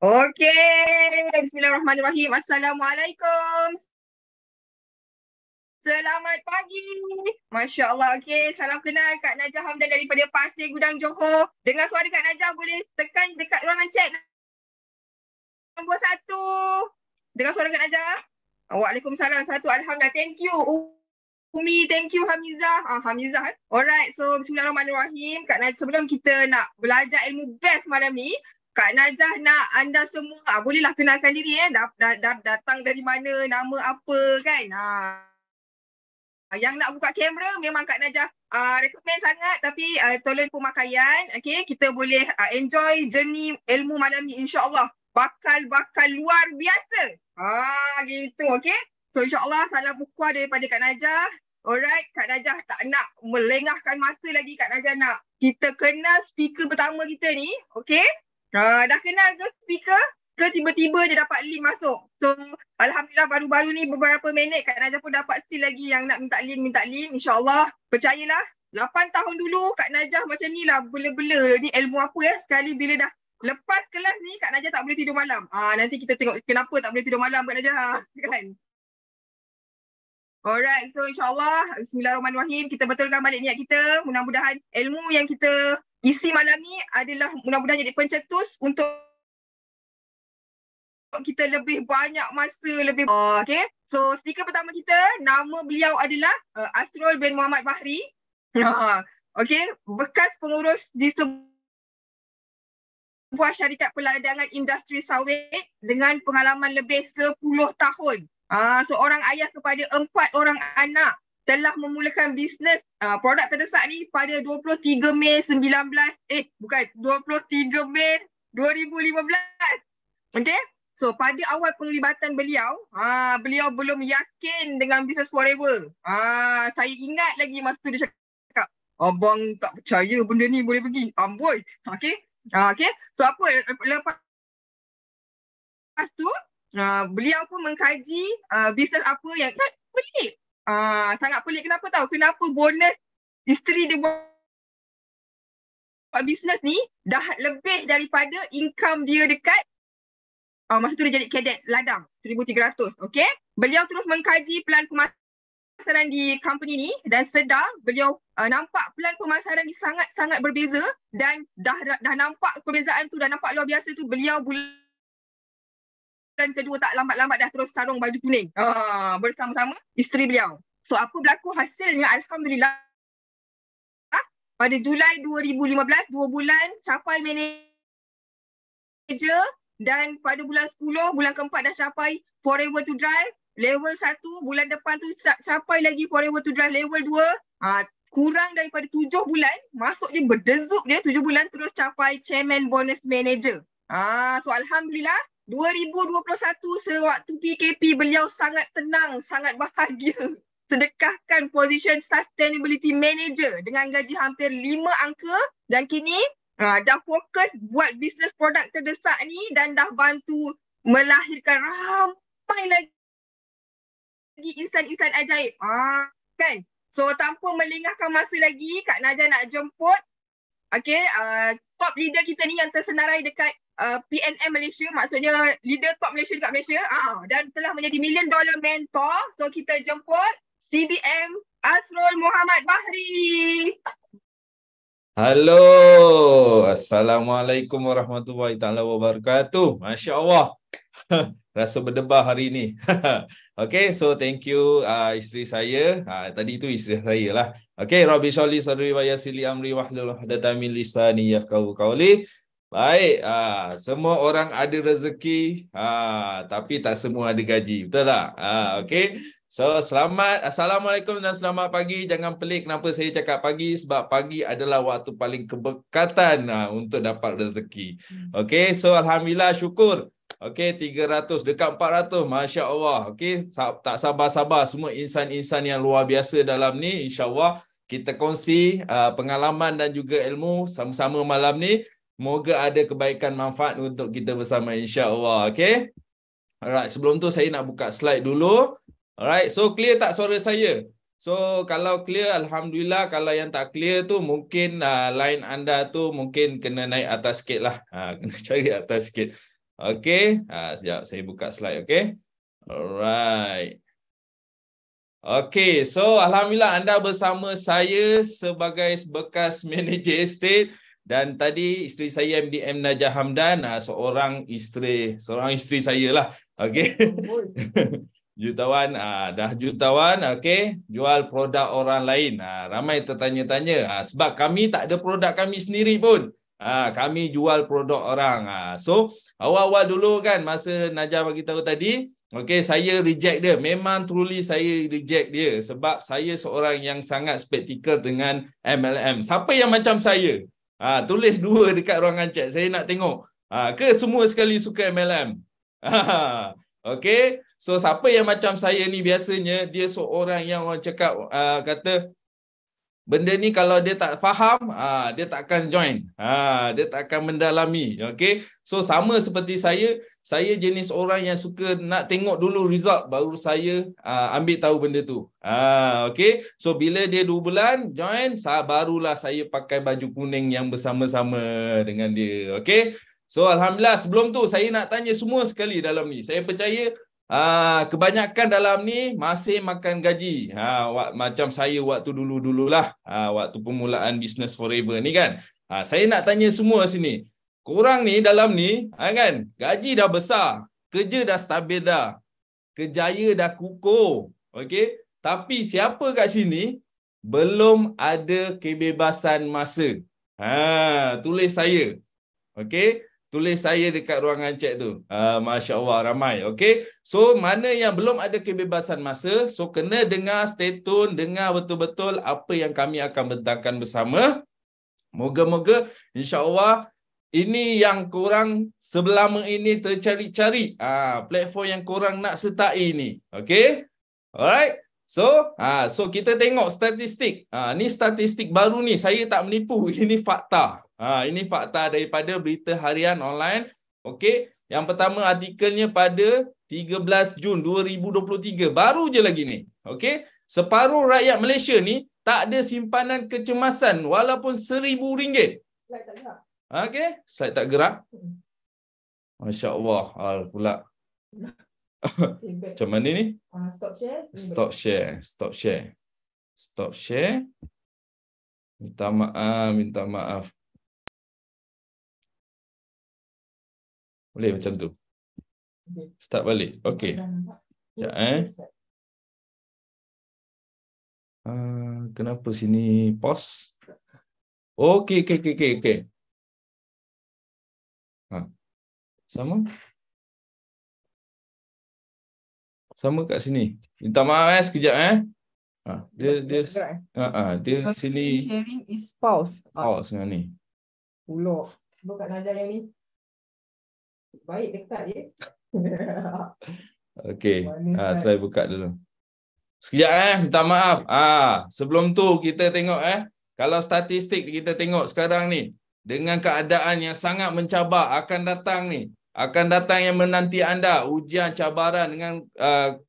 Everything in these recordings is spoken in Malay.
Okey, bismillahirrahmanirrahim. Assalamualaikum. Selamat pagi. Masya Allah. Okey, salam kenal Kak Najah Hamdan daripada Pasir Gudang, Johor. Dengar suara Kak Najah boleh tekan dekat ruangan chat nombor 1. Dengar suara Kak Najah? Waalaikumsalam. 1. Alhamdulillah. Thank you. Umi, thank you Hamizah. Hamizah. Alright, so bismillahirrahmanirrahim. Kak Najah, sebelum kita nak belajar ilmu best malam ni, Kak Najah nak anda semua, bolehlah kenalkan diri datang dari mana, nama apa kan. Yang nak buka kamera memang Kak Najah recommend sangat, tapi tolong pemakaian. Okay, kita boleh enjoy journey ilmu malam ni, insyaAllah. Bakal luar biasa. Gitu, okay. So insyaAllah salam ukhuwah daripada Kak Najah. Alright, Kak Najah tak nak melengahkan masa lagi. Kak Najah nak kita kenal speaker pertama kita ni. Okay, dah kenal ke speaker? Ke tiba-tiba je dapat link masuk? So Alhamdulillah baru-baru ni beberapa minit Kak Najah pun dapat still lagi yang nak minta link. InsyaAllah, percayalah 8 tahun dulu Kak Najah macam ni lah, bela-bela ni ilmu apa ya. Sekali bila dah lepas kelas ni Kak Najah tak boleh tidur malam. Nanti kita tengok kenapa tak boleh tidur malam Kak Najah kan. Alright, so insyaAllah bismillahirrahmanirrahim, kita betulkan balik niat kita. Mudah-mudahan ilmu yang kita isi malam ni adalah mudah-mudahan jadi pencetus untuk kita lebih banyak masa lebih. Okay, so speaker pertama kita, nama beliau adalah Asrul bin Muhammad Bahri. Okay, bekas pengurus di sebuah syarikat perladangan industri sawit dengan pengalaman lebih 10 tahun. Seorang ayah kepada 4 orang anak, telah memulakan bisnes produk terdesak ni pada 23 Mei 23 Mei 2015. Okay, so pada awal penglibatan beliau, beliau belum yakin dengan bisnes forever. Saya ingat lagi masa tu dia cakap, abang tak percaya benda ni boleh pergi. Amboi. Okay, so apa lepas tu beliau pun mengkaji bisnes apa yang pelik. Sangat pelik. Kenapa tahu? Kenapa bonus isteri dia buat bisnes ni dah lebih daripada income dia dekat masa tu dia jadi kadet ladang 1,300. Okay, beliau terus mengkaji plan pemasaran di company ni dan sedar beliau nampak plan pemasaran ni sangat-sangat berbeza, dan dah nampak perbezaan tu, dah nampak luar biasa tu. Beliau bulan kedua tak lambat-lambat dah terus sarung baju kuning bersama-sama isteri beliau. So apa berlaku hasilnya? Alhamdulillah, pada Julai 2015, 2 bulan capai manager, dan pada bulan 10, bulan keempat dah capai forever to drive level 1. Bulan depan tu capai lagi forever to drive level 2. Kurang daripada 7 bulan, masuk je berdezuk dia 7 bulan terus capai chairman bonus manager. So Alhamdulillah, 2021 sewaktu PKP beliau sangat tenang, sangat bahagia sedekahkan position sustainability manager dengan gaji hampir 5 angka, dan kini dah fokus buat bisnes produk terdesak ni dan dah bantu melahirkan ramai lagi insan-insan ajaib. Kan? So tanpa melengahkan masa lagi, Kak Najah nak jemput top leader kita ni yang tersenarai dekat PNM Malaysia, maksudnya leader top Malaysia dekat Malaysia, dan telah menjadi $1 million mentor. So kita jemput CBM Asrul Muhammad Bahri. Halo, Assalamualaikum warahmatullahi taala wabarakatuh. Masya Allah. Rasa berdebar hari ini. Okay, so thank you isteri saya. Tadi itu isteri saya lah. Okay, Rabbi sholli sadri wa yassirli amri wahlul 'uqdatam min lisani yafqahu qawli. Baik, semua orang ada rezeki, tapi tak semua ada gaji. Betul tak? Okay. So, Assalamualaikum dan selamat pagi. Jangan pelik kenapa saya cakap pagi, sebab pagi adalah waktu paling keberkatan untuk dapat rezeki. Okay, so Alhamdulillah, syukur. Okay, 300 dekat 400. Masya Allah. Okay, tak sabar-sabar. Semua insan-insan yang luar biasa dalam ni. InsyaAllah kita kongsi pengalaman dan juga ilmu sama-sama malam ni. Moga ada kebaikan manfaat untuk kita bersama, insya-Allah. Okay. Alright, sebelum tu saya nak buka slide dulu. Alright, so clear tak suara saya? So kalau clear, Alhamdulillah. Kalau yang tak clear tu mungkin line anda tu mungkin kena naik atas sikit lah. Kena cari atas sikit. Okey. Sekejap saya buka slide, okey. Alright. Okey, so alhamdulillah anda bersama saya sebagai bekas manager estate dan tadi isteri saya MDM Najah Hamdan, seorang isteri saya lah. Okey. Jutawan, dah jutawan, okey, jual produk orang lain. Ramai tertanya-tanya, sebab kami tak ada produk kami sendiri pun. Kami jual produk orang. So awal-awal dulu kan masa Najah bagi tahu tadi, okey, saya reject dia. Memang truly saya reject dia sebab saya seorang yang sangat skeptikal dengan MLM. Siapa yang macam saya? Tulis 2 dekat ruangan chat. Saya nak tengok. Ke semua sekali suka MLM? Okey. So siapa yang macam saya ni biasanya dia seorang yang orang cakap kata benda ni kalau dia tak faham, dia tak akan join. Dia tak akan mendalami. Okey. So sama seperti saya jenis orang yang suka nak tengok dulu result baru saya ambil tahu benda tu. Okey. So bila dia 2 bulan join, barulah saya pakai baju kuning yang bersama-sama dengan dia. Okey. So alhamdulillah sebelum tu saya nak tanya semua sekali dalam ni. Saya percaya kebanyakan dalam ni masih makan gaji. Macam saya waktu dulu-dululah, waktu permulaan Business Forever ni kan. Saya nak tanya semua sini. Korang ni dalam ni kan, gaji dah besar, kerja dah stabil dah, kejaya dah kukuh. Okey, tapi siapa kat sini belum ada kebebasan masa? Tulis saya. Okey. Tulis saya dekat ruangan chat tu. Masya Allah, ramai. Okey. So, mana yang belum ada kebebasan masa, so kena dengar, stay tune, dengar betul-betul apa yang kami akan bentangkan bersama. Moga-moga, insya-Allah, ini yang korang selama ini tercari-cari. Platform yang korang nak sertai ni. Okey. Alright. So kita tengok statistik. Ni statistik baru ni. Saya tak menipu. Ini fakta. Ini fakta daripada berita harian online. Okey. Yang pertama artikelnya pada 13 Jun 2023. Baru je lagi ni. Okey. Separuh rakyat Malaysia ni tak ada simpanan kecemasan walaupun RM1,000. Slide tak gerak. Okey. Slide tak gerak. Masya Allah. Pula. Macam mana ni? Stop share. Stop share. Stop share. Stop share. Minta maaf. Boleh macam tu. Start balik. Okey. Sekejap kenapa sini pause? Okey. Sama? Sama kat sini. Minta maaf sekejap dia sini sharing is pause. Pause dengan ni. Pulak kat Najah yang ni. Baik dekat je. Okey. Try buka dulu. Sekejap minta maaf. Sebelum tu kita tengok kalau statistik kita tengok sekarang ni dengan keadaan yang sangat mencabar akan datang ni. Akan datang yang menanti anda ujian cabaran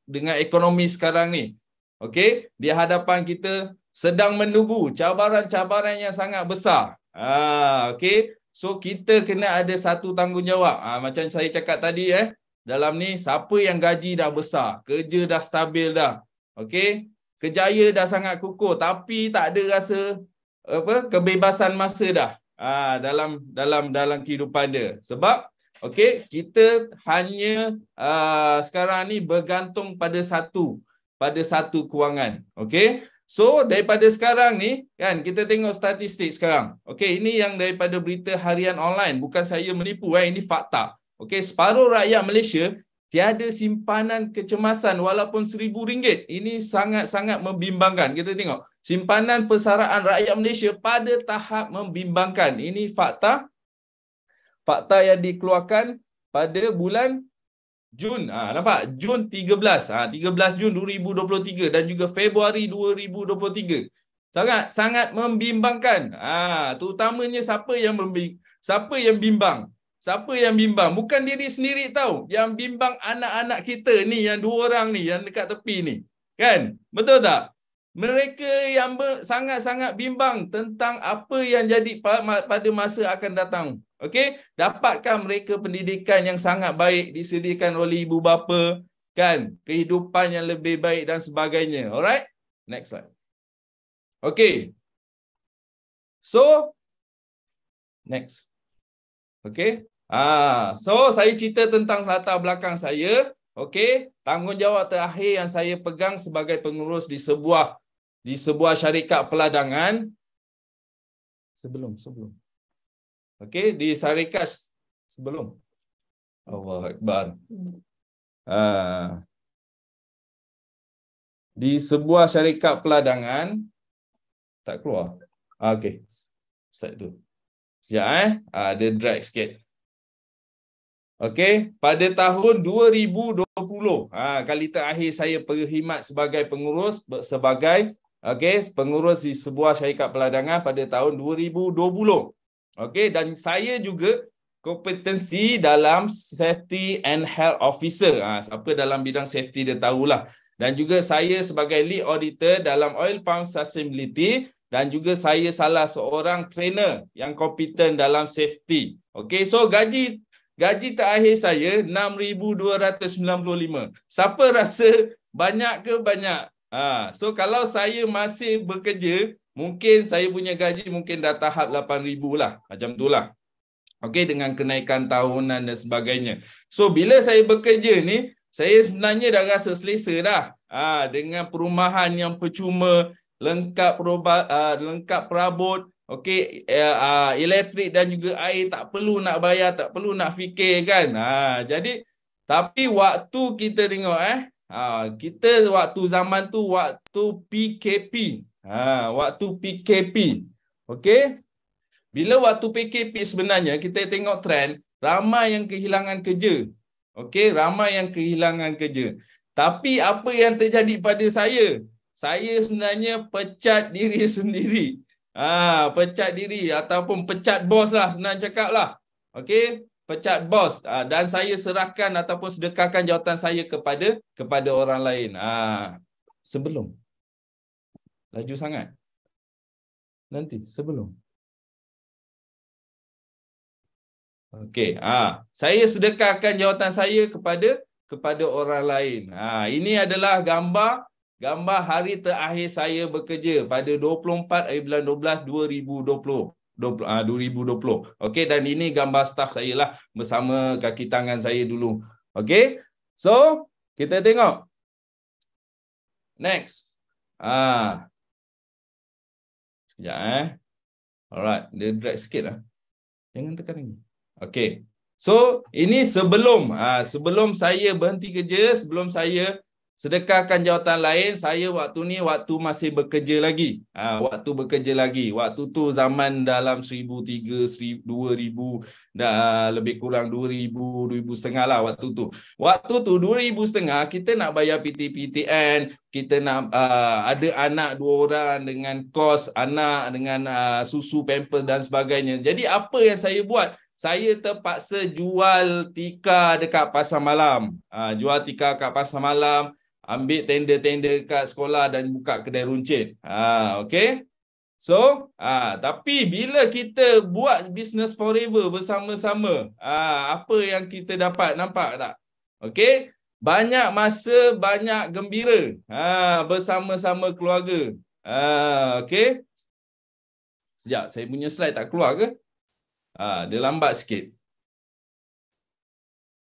dengan ekonomi sekarang ni. Okey, di hadapan kita sedang menunggu cabaran-cabaran yang sangat besar. Okey, so kita kena ada satu tanggungjawab. Macam saya cakap tadi dalam ni siapa yang gaji dah besar, kerja dah stabil dah. Okey, kejaya dah sangat kukuh tapi tak ada rasa kebebasan masa dah. Dalam kehidupan dia. Sebab okey, kita hanya sekarang ni bergantung pada satu kewangan. Okey. So daripada sekarang ni kan kita tengok statistik sekarang. Okey, ini yang daripada berita harian online, bukan saya menipu ini fakta. Okey, separuh rakyat Malaysia tiada simpanan kecemasan walaupun RM1,000. Ini sangat-sangat membimbangkan. Kita tengok simpanan persaraan rakyat Malaysia pada tahap membimbangkan. Ini fakta yang dikeluarkan pada bulan Jun. Nampak? Jun 13. 13 Jun 2023 dan juga Februari 2023. Sangat membimbangkan. Terutamanya siapa yang bimbang? Siapa yang bimbang? Bukan diri sendiri tahu. Yang bimbang anak-anak kita ni, yang 2 orang ni, yang dekat tepi ni. Kan? Betul tak? Mereka yang sangat-sangat bimbang tentang apa yang jadi pada masa akan datang. Okey, dapatkan mereka pendidikan yang sangat baik disediakan oleh ibu bapa, kan? Kehidupan yang lebih baik dan sebagainya. Alright? Next slide. Okey. So, next. Okey. So saya cerita tentang latar belakang saya. Okey, tanggungjawab terakhir yang saya pegang sebagai pengurus di sebuah syarikat peladangan sebelum. Okey, di syarikat sebelum. Allahu Akbar. Di sebuah syarikat peladangan tak keluar. Okey. Slide tu. Sekejap dia drag sikit. Okey, pada tahun 2020, kali terakhir saya berkhidmat sebagai pengurus pengurus di sebuah syarikat peladangan pada tahun 2020. Okey, dan saya juga kompetensi dalam safety and health officer. Siapa dalam bidang safety dia tahulah. Dan juga saya sebagai lead auditor dalam oil palm sustainability dan juga saya salah seorang trainer yang kompeten dalam safety. Okey, so gaji terakhir saya 6,295. Siapa rasa banyak ke banyak? So kalau saya masih bekerja, mungkin saya punya gaji mungkin dah tahap 8,000 lah. Macam tu lah. Okey, dengan kenaikan tahunan dan sebagainya. So bila saya bekerja ni, saya sebenarnya dah rasa selesa dah. Dengan perumahan yang percuma, lengkap perabot, okey, elektrik dan juga air tak perlu nak bayar, tak perlu nak fikir kan. Jadi tapi waktu kita tengok kita waktu zaman tu waktu PKP. Waktu PKP. Okey. Bila waktu PKP sebenarnya kita tengok trend ramai yang kehilangan kerja. Okey, ramai yang kehilangan kerja. Tapi apa yang terjadi pada saya? Saya sebenarnya pecat diri sendiri. Pecat diri ataupun pecat bos lah, senang cakap lah. Okey, pecat bos dan saya serahkan ataupun sedekahkan jawatan saya kepada orang lain. Sebelum. Laju sangat. Nanti sebelum. Okey, saya sedekahkan jawatan saya kepada orang lain. Ini adalah gambar hari terakhir saya bekerja pada 24 bulan 12 2020. 2020. Okey, dan ini gambar staf saya lah bersama kaki tangan saya dulu. Okey. So, kita tengok. Next. Sekejap Alright, dia drag sikit lah. Jangan tekan lagi. Okey. So, ini sebelum saya berhenti kerja, sebelum saya sedekahkan jawatan lain, saya waktu masih bekerja lagi. Waktu tu zaman dalam 1,300, 2,000 dah lebih kurang 2,000 lah waktu tu. Waktu tu 2,500 kita nak bayar PTPTN, kita nak ada anak 2 orang dengan kos anak dengan susu pamper dan sebagainya. Jadi apa yang saya buat? Saya terpaksa jual tikar dekat pasar malam. Ambil tender-tender dekat sekolah dan buka kedai runcit. Okey. So, tapi bila kita buat business forever bersama-sama, apa yang kita dapat, nampak tak? Okey. Banyak masa, banyak gembira bersama-sama keluarga. Okey. Sekejap, saya punya slide tak keluar ke? Dia lambat sikit.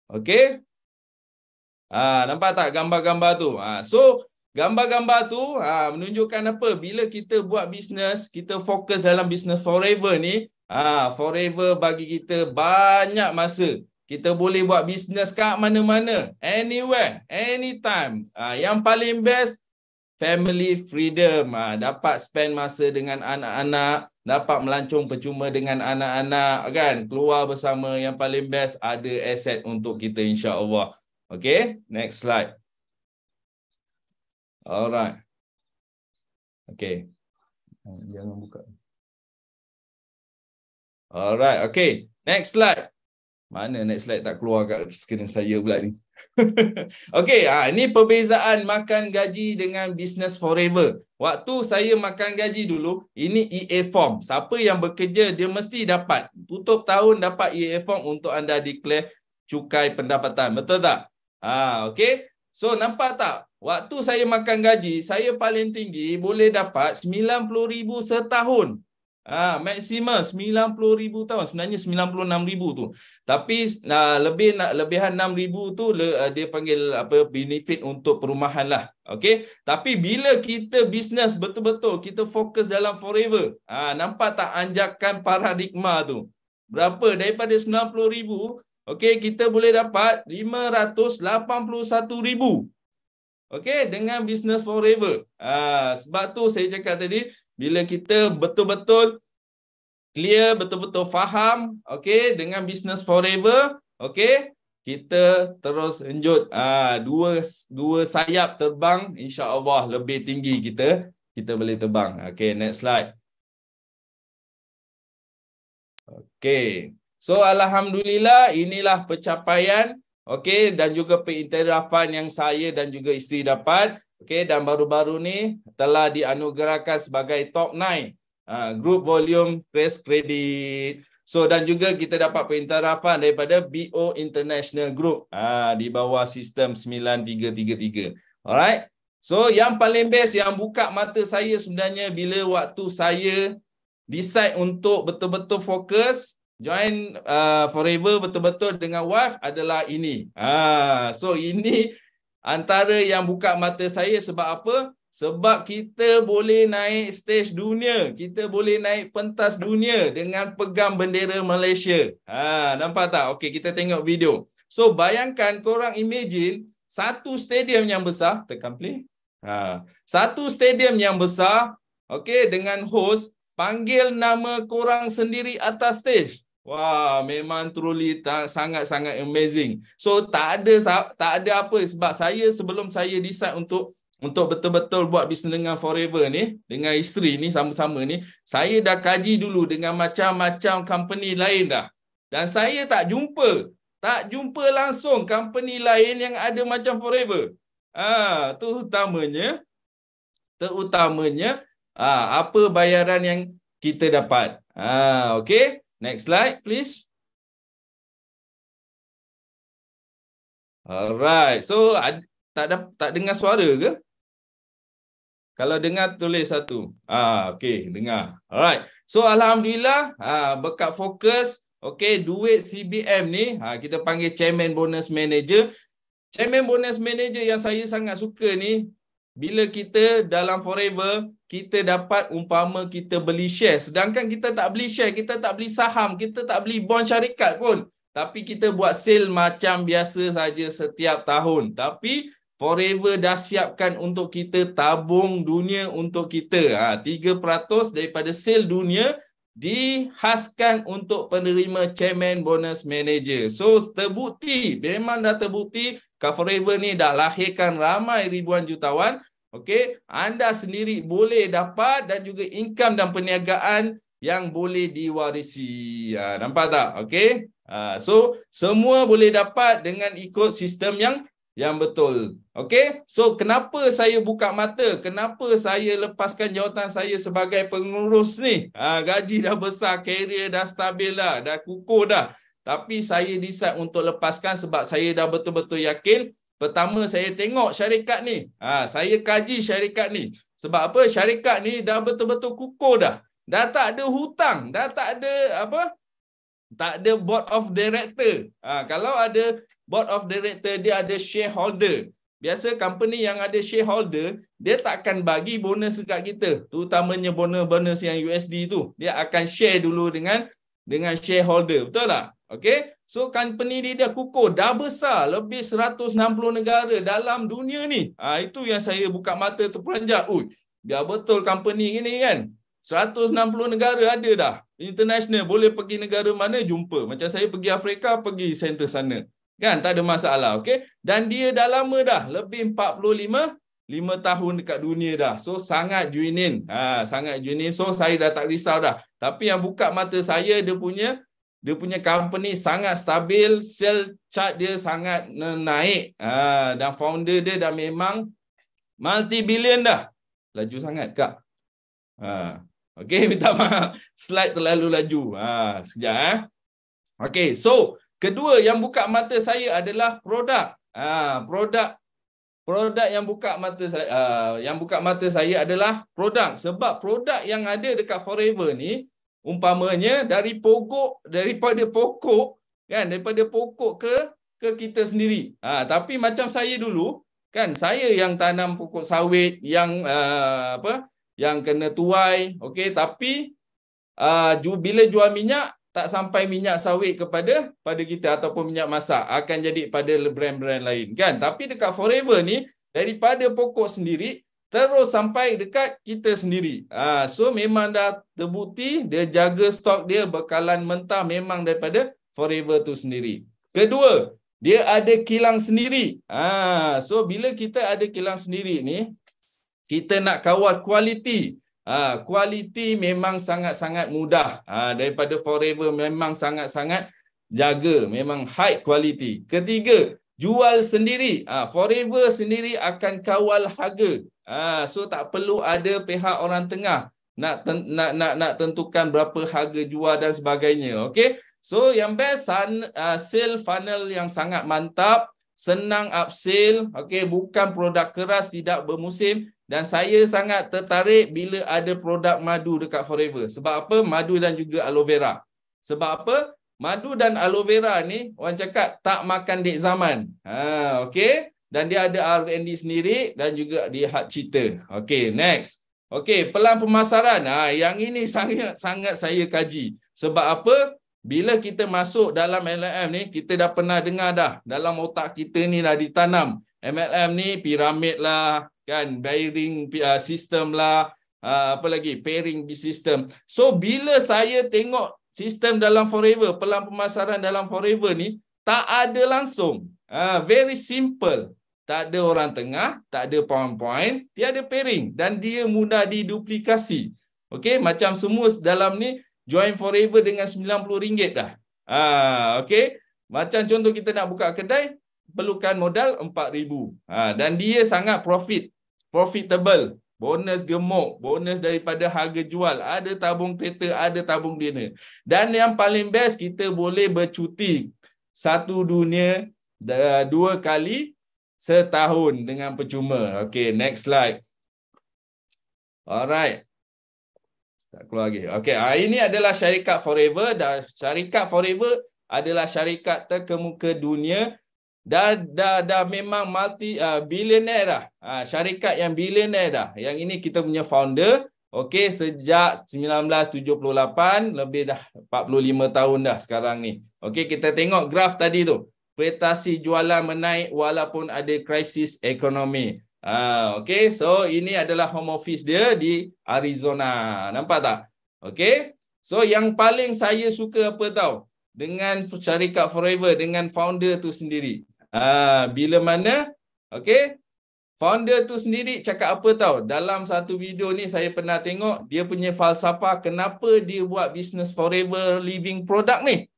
Okey. Nampak tak gambar-gambar tu? So, gambar-gambar tu menunjukkan apa? Bila kita buat bisnes, kita fokus dalam bisnes forever ni, forever bagi kita banyak masa. Kita boleh buat bisnes kat mana-mana, anywhere, anytime. Yang paling best, family freedom. Dapat spend masa dengan anak-anak, dapat melancong percuma dengan anak-anak, kan? Keluar bersama, yang paling best ada aset untuk kita, insya-Allah. Okay, next slide. Alright. Okay. Jangan buka. Alright, okay. Next slide. Mana next slide tak keluar kat skrin saya pula ni. Okey, ini perbezaan makan gaji dengan business forever. Waktu saya makan gaji dulu, ini EA form. Siapa yang bekerja dia mesti dapat. Tutup tahun dapat EA form untuk anda declare cukai pendapatan. Betul tak? Okey. So nampak tak? Waktu saya makan gaji, saya paling tinggi boleh dapat 90,000 setahun. Maksimum 90,000 tahun. Sebenarnya 96,000 tu. Tapi lebihan 6,000 tu dia panggil apa, benefit untuk perumahan lah. Okey. Tapi bila kita bisnes betul-betul, kita fokus dalam forever. Nampak tak anjakan paradigma tu? Berapa? Daripada 90,000, okey, kita boleh dapat 581,000. Okey, dengan business forever. Sebab tu saya cakap tadi, bila kita betul-betul clear, betul-betul faham, okey, dengan business forever, okey, kita terus enjut dua sayap terbang, insya-Allah lebih tinggi kita boleh terbang. Okey, next slide. Okey. So alhamdulillah, inilah pencapaian, okey, dan juga pengiktirafan yang saya dan juga isteri dapat. Okey, dan baru-baru ni telah dianugerahkan sebagai top 9 group volume press credit. So dan juga kita dapat pengiktirafan daripada BO International Group di bawah sistem 9333. Alright. So yang paling best, yang buka mata saya sebenarnya bila waktu saya decide untuk betul-betul fokus join forever betul-betul dengan wife adalah ini. So ini antara yang buka mata saya. Sebab apa? Sebab kita boleh naik stage dunia, kita boleh naik pentas dunia dengan pegang bendera Malaysia. Nampak tak? Okey, kita tengok video. So bayangkan, korang imagine satu stadium yang besar, tekan play. Satu stadium yang besar, okey, dengan host panggil nama korang sendiri atas stage. Wah, memang truly sangat-sangat amazing. So tak ada apa, sebab sebelum saya decide untuk betul-betul buat bisnes dengan forever ni, dengan isteri ni sama-sama ni, saya dah kaji dulu dengan macam-macam company lain dah. Dan saya tak jumpa langsung company lain yang ada macam forever. Terutamanya apa bayaran yang kita dapat. Okey. Next slide, please. Alright. So, tak dengar suara ke? Kalau dengar, tulis satu. Okey, dengar. Alright. So, alhamdulillah, berkat fokus, okey, duit CBM ni, kita panggil Chairman Bonus Manager. Chairman Bonus Manager yang saya sangat suka ni, bila kita dalam forever, kita dapat umpama kita beli share. Sedangkan kita tak beli share, kita tak beli saham, kita tak beli bond syarikat pun. Tapi kita buat sale macam biasa saja setiap tahun. Tapi forever dah siapkan untuk kita tabung dunia untuk kita. 3% daripada sale dunia dihaskan untuk penerima Chairman Bonus Manager. So terbukti, memang dah terbukti, Forever ni dah lahirkan ramai ribuan jutawan. Okey, anda sendiri boleh dapat dan juga income dan perniagaan yang boleh diwarisi. Nampak tak? Okey. So semua boleh dapat dengan ikut sistem yang betul. Okey. So kenapa saya buka mata? Kenapa saya lepaskan jawatan saya sebagai pengurus ni? Gaji dah besar, karier dah stabil dah kukuh dah. Tapi saya decide untuk lepaskan sebab saya dah betul-betul yakin. Pertama, saya tengok syarikat ni. Saya kaji syarikat ni. Sebab apa? Syarikat ni dah betul-betul kukuh dah. Dah tak ada hutang. Dah tak ada apa? Tak ada board of director. Kalau ada board of director, dia ada shareholder. Biasa company yang ada shareholder, dia tak akan bagi bonus dekat kita. Terutamanya bonus yang USD tu. Dia akan share dulu dengan shareholder. Betul tak? Okay. So company dia kukuh. Dah besar. Lebih 160 negara dalam dunia ni. Itu yang saya buka mata terperanjat. Biar betul company ni kan. 160 negara ada dah. International. Boleh pergi negara mana jumpa. Macam saya pergi Afrika, pergi center sana. Kan? Tak ada masalah. Okay. Dan dia dah lama dah. Lebih 45 tahun dekat dunia dah. So sangat genuine. Sangat genuine. So saya dah tak risau dah. Tapi yang buka mata saya, dia punya dia punya company sangat stabil, sell chart dia sangat naik. Dan founder dia dah memang multi-billion dah. Laju sangat, Kak. Okey, minta maaf. Slide terlalu laju. Sekejap. Okey, so kedua yang buka mata saya adalah produk. Produk yang buka mata saya adalah produk. Sebab produk yang ada dekat Forever ni umpamanya daripada pokok ke kita sendiri. Tapi macam saya dulu kan, saya yang tanam pokok sawit yang yang kena tuai, okey, tapi bila jual minyak tak sampai minyak sawit kepada kita ataupun minyak masak, akan jadi pada brand-brand lain kan. Tapi dekat Forever ni daripada pokok sendiri terus sampai dekat kita sendiri. So memang dah terbukti dia jaga stok dia bekalan mentah memang daripada Forever tu sendiri. Kedua, dia ada kilang sendiri. So bila kita ada kilang sendiri ni, kita nak kawal kualiti. Kualiti memang sangat-sangat mudah. Daripada Forever memang sangat-sangat jaga, memang high quality. Ketiga, jual sendiri. Forever sendiri akan kawal harga. So tak perlu ada pihak orang tengah nak tentukan berapa harga jual dan sebagainya. Okey. So yang best sale funnel yang sangat mantap, senang upsell, okey, bukan produk keras, tidak bermusim. Dan saya sangat tertarik bila ada produk madu dekat Forever. Sebab apa? Madu dan juga aloe vera. Sebab apa? Madu dan aloe vera ni orang cakap tak makan dek zaman. Okey. Dan dia ada R&D sendiri dan juga dia hak cita. Okey, next. Okey, pelan pemasaran. Yang ini sangat saya kaji. Sebab apa? Bila kita masuk dalam MLM ni, kita dah pernah dengar dah. Dalam otak kita ni dah ditanam. MLM ni piramid lah, kan, bearing system lah, apa lagi, pairing system. So bila saya tengok sistem dalam Forever, pelan pemasaran dalam Forever ni tak ada langsung. Very simple. Tak ada orang tengah, tak ada PowerPoint, dia ada pairing dan dia mudah diduplikasi. Okey, macam semua dalam ni join Forever dengan RM90 dah. Okey. Macam contoh kita nak buka kedai, perlukan modal RM4,000. Dan dia sangat profitable. Bonus gemuk, bonus daripada harga jual, ada tabung kereta, ada tabung dinner. Dan yang paling best, kita boleh bercuti satu dunia 2 kali setahun dengan percuma. Okey, next slide. Alright. Tak keluar lagi. Okey, ini adalah syarikat Forever. Dan syarikat Forever adalah syarikat terkemuka dunia. Dah memang multi billionaire dah. Syarikat yang billionaire dah. Yang ini kita punya founder. Okey, sejak 1978, lebih dah 45 tahun dah sekarang ni. Okey, kita tengok graf tadi tu. Prestasi jualan menaik walaupun ada krisis ekonomi. Okey, so ini adalah home office dia di Arizona. Nampak tak? Okey. So yang paling saya suka apa tahu? Dengan syarikat Forever, dengan founder tu sendiri. Bila mana, okey, founder tu sendiri cakap apa tahu? Dalam satu video ni saya pernah tengok dia punya falsafah kenapa dia buat bisnes Forever Living Product ni.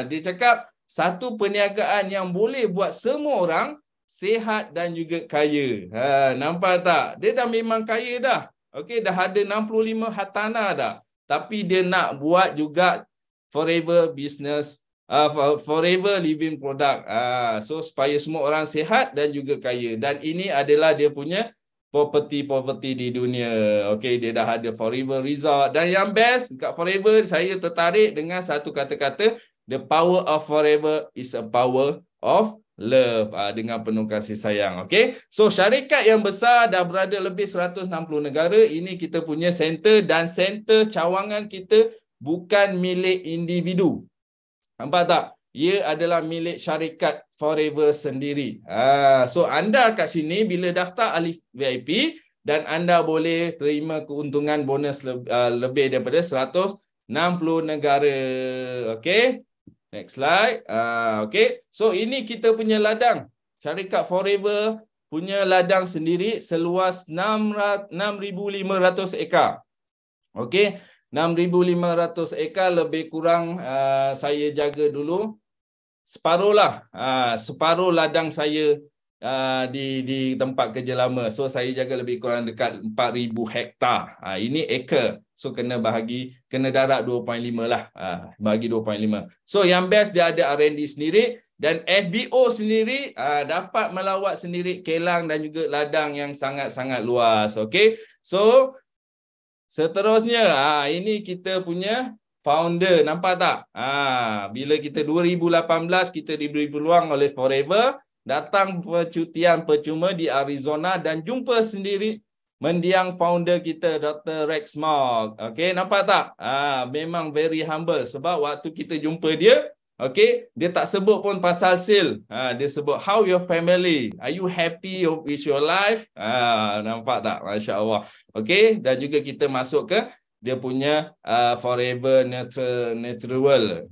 Dia cakap satu perniagaan yang boleh buat semua orang sihat dan juga kaya. Nampak tak? Dia dah memang kaya dah. Okey, dah ada 65 hartanah dah. Tapi dia nak buat juga Forever Business, Forever Living Product. So supaya semua orang sihat dan juga kaya. Dan ini adalah dia punya property di dunia. Okey, dia dah ada Forever Resort. Dan yang best kat Forever, saya tertarik dengan satu kata-kata, the power of Forever is a power of love, dengan penuh kasih sayang. Okey. So syarikat yang besar dah berada lebih 160 negara. Ini kita punya center dan center cawangan kita bukan milik individu. Nampak tak? Ia adalah milik syarikat Forever sendiri. So anda kat sini bila daftar ahli VIP dan anda boleh terima keuntungan bonus lebih daripada 160 negara. Okey. Next slide. Okay. So ini kita punya ladang. Syarikat Forever punya ladang sendiri seluas 6,500 ekar. Okay. 6,500 ekar lebih kurang saya jaga dulu separuh lah. Separuh ladang saya di tempat kerja lama. So saya jaga lebih kurang dekat 4,000 hektar. Ini acre. So kena darat 2.5 lah. Bagi 2.5. So yang best dia ada R&D sendiri dan FBO sendiri dapat melawat sendiri kelang dan juga ladang yang sangat-sangat luas. Okay. So seterusnya ini kita punya founder, nampak tak? Bila kita 2018 kita diberi peluang oleh Forever datang percutian percuma di Arizona dan jumpa sendiri mendiang founder kita Dr. Rex Mogg. Okey, nampak tak? Memang very humble sebab waktu kita jumpa dia, okey, dia tak sebut pun pasal sale. Dia sebut how your family? Are you happy with your life? Nampak tak? Masya-Allah. Okey, dan juga kita masuk ke dia punya Forever Natural.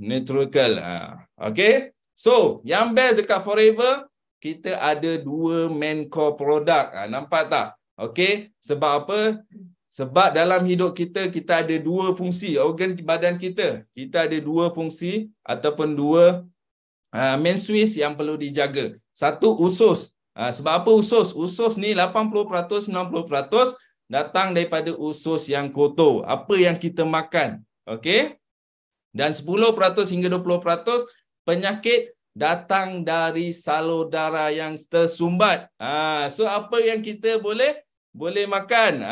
Okay. So, yang best dekat Forever, kita ada 2 main core product. Nampak tak? Okay. Sebab apa? Sebab dalam hidup kita, kita ada 2 fungsi. Organ badan kita. Kita ada 2 fungsi ataupun 2 main switch yang perlu dijaga. Satu, usus. Sebab apa usus? Usus ni 80%, 90% datang daripada usus yang kotor. Apa yang kita makan. Okey? Dan 10% hingga 20% penyakit datang dari salur darah yang tersumbat. So apa yang kita boleh makan.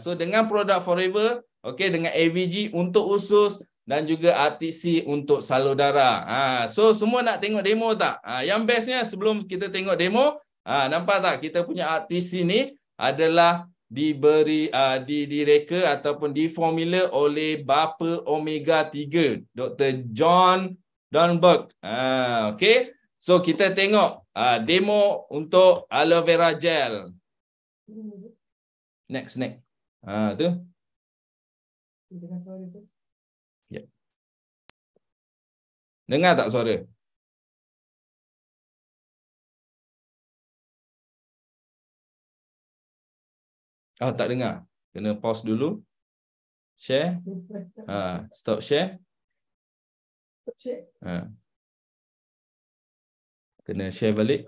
So dengan produk Forever, okey, dengan AVG untuk usus dan juga RTC untuk salur darah. So semua nak tengok demo tak? Yang bestnya sebelum kita tengok demo, nampak tak kita punya RTC ni adalah diberi direka ataupun diformula oleh bapa Omega 3 Dr. John Dornberg. Okey. So kita tengok demo untuk aloe vera gel. Next. Tu. Ya. Dengar tak suara? Tak dengar. Kena pause dulu. Share. Stop share. Kena share balik.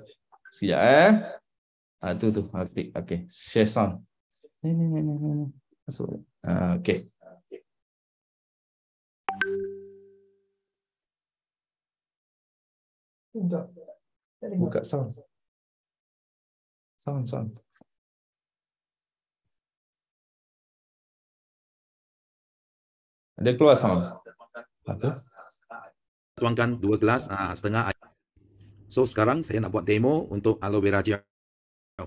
Sekejap tu. Okay. Share sound. Ni. Masuk. Okay. Buka sound. Sound. Ada keluar sound. Tuangkan 2 gelas setengah air. So sekarang saya nak buat demo untuk aloe vera gel.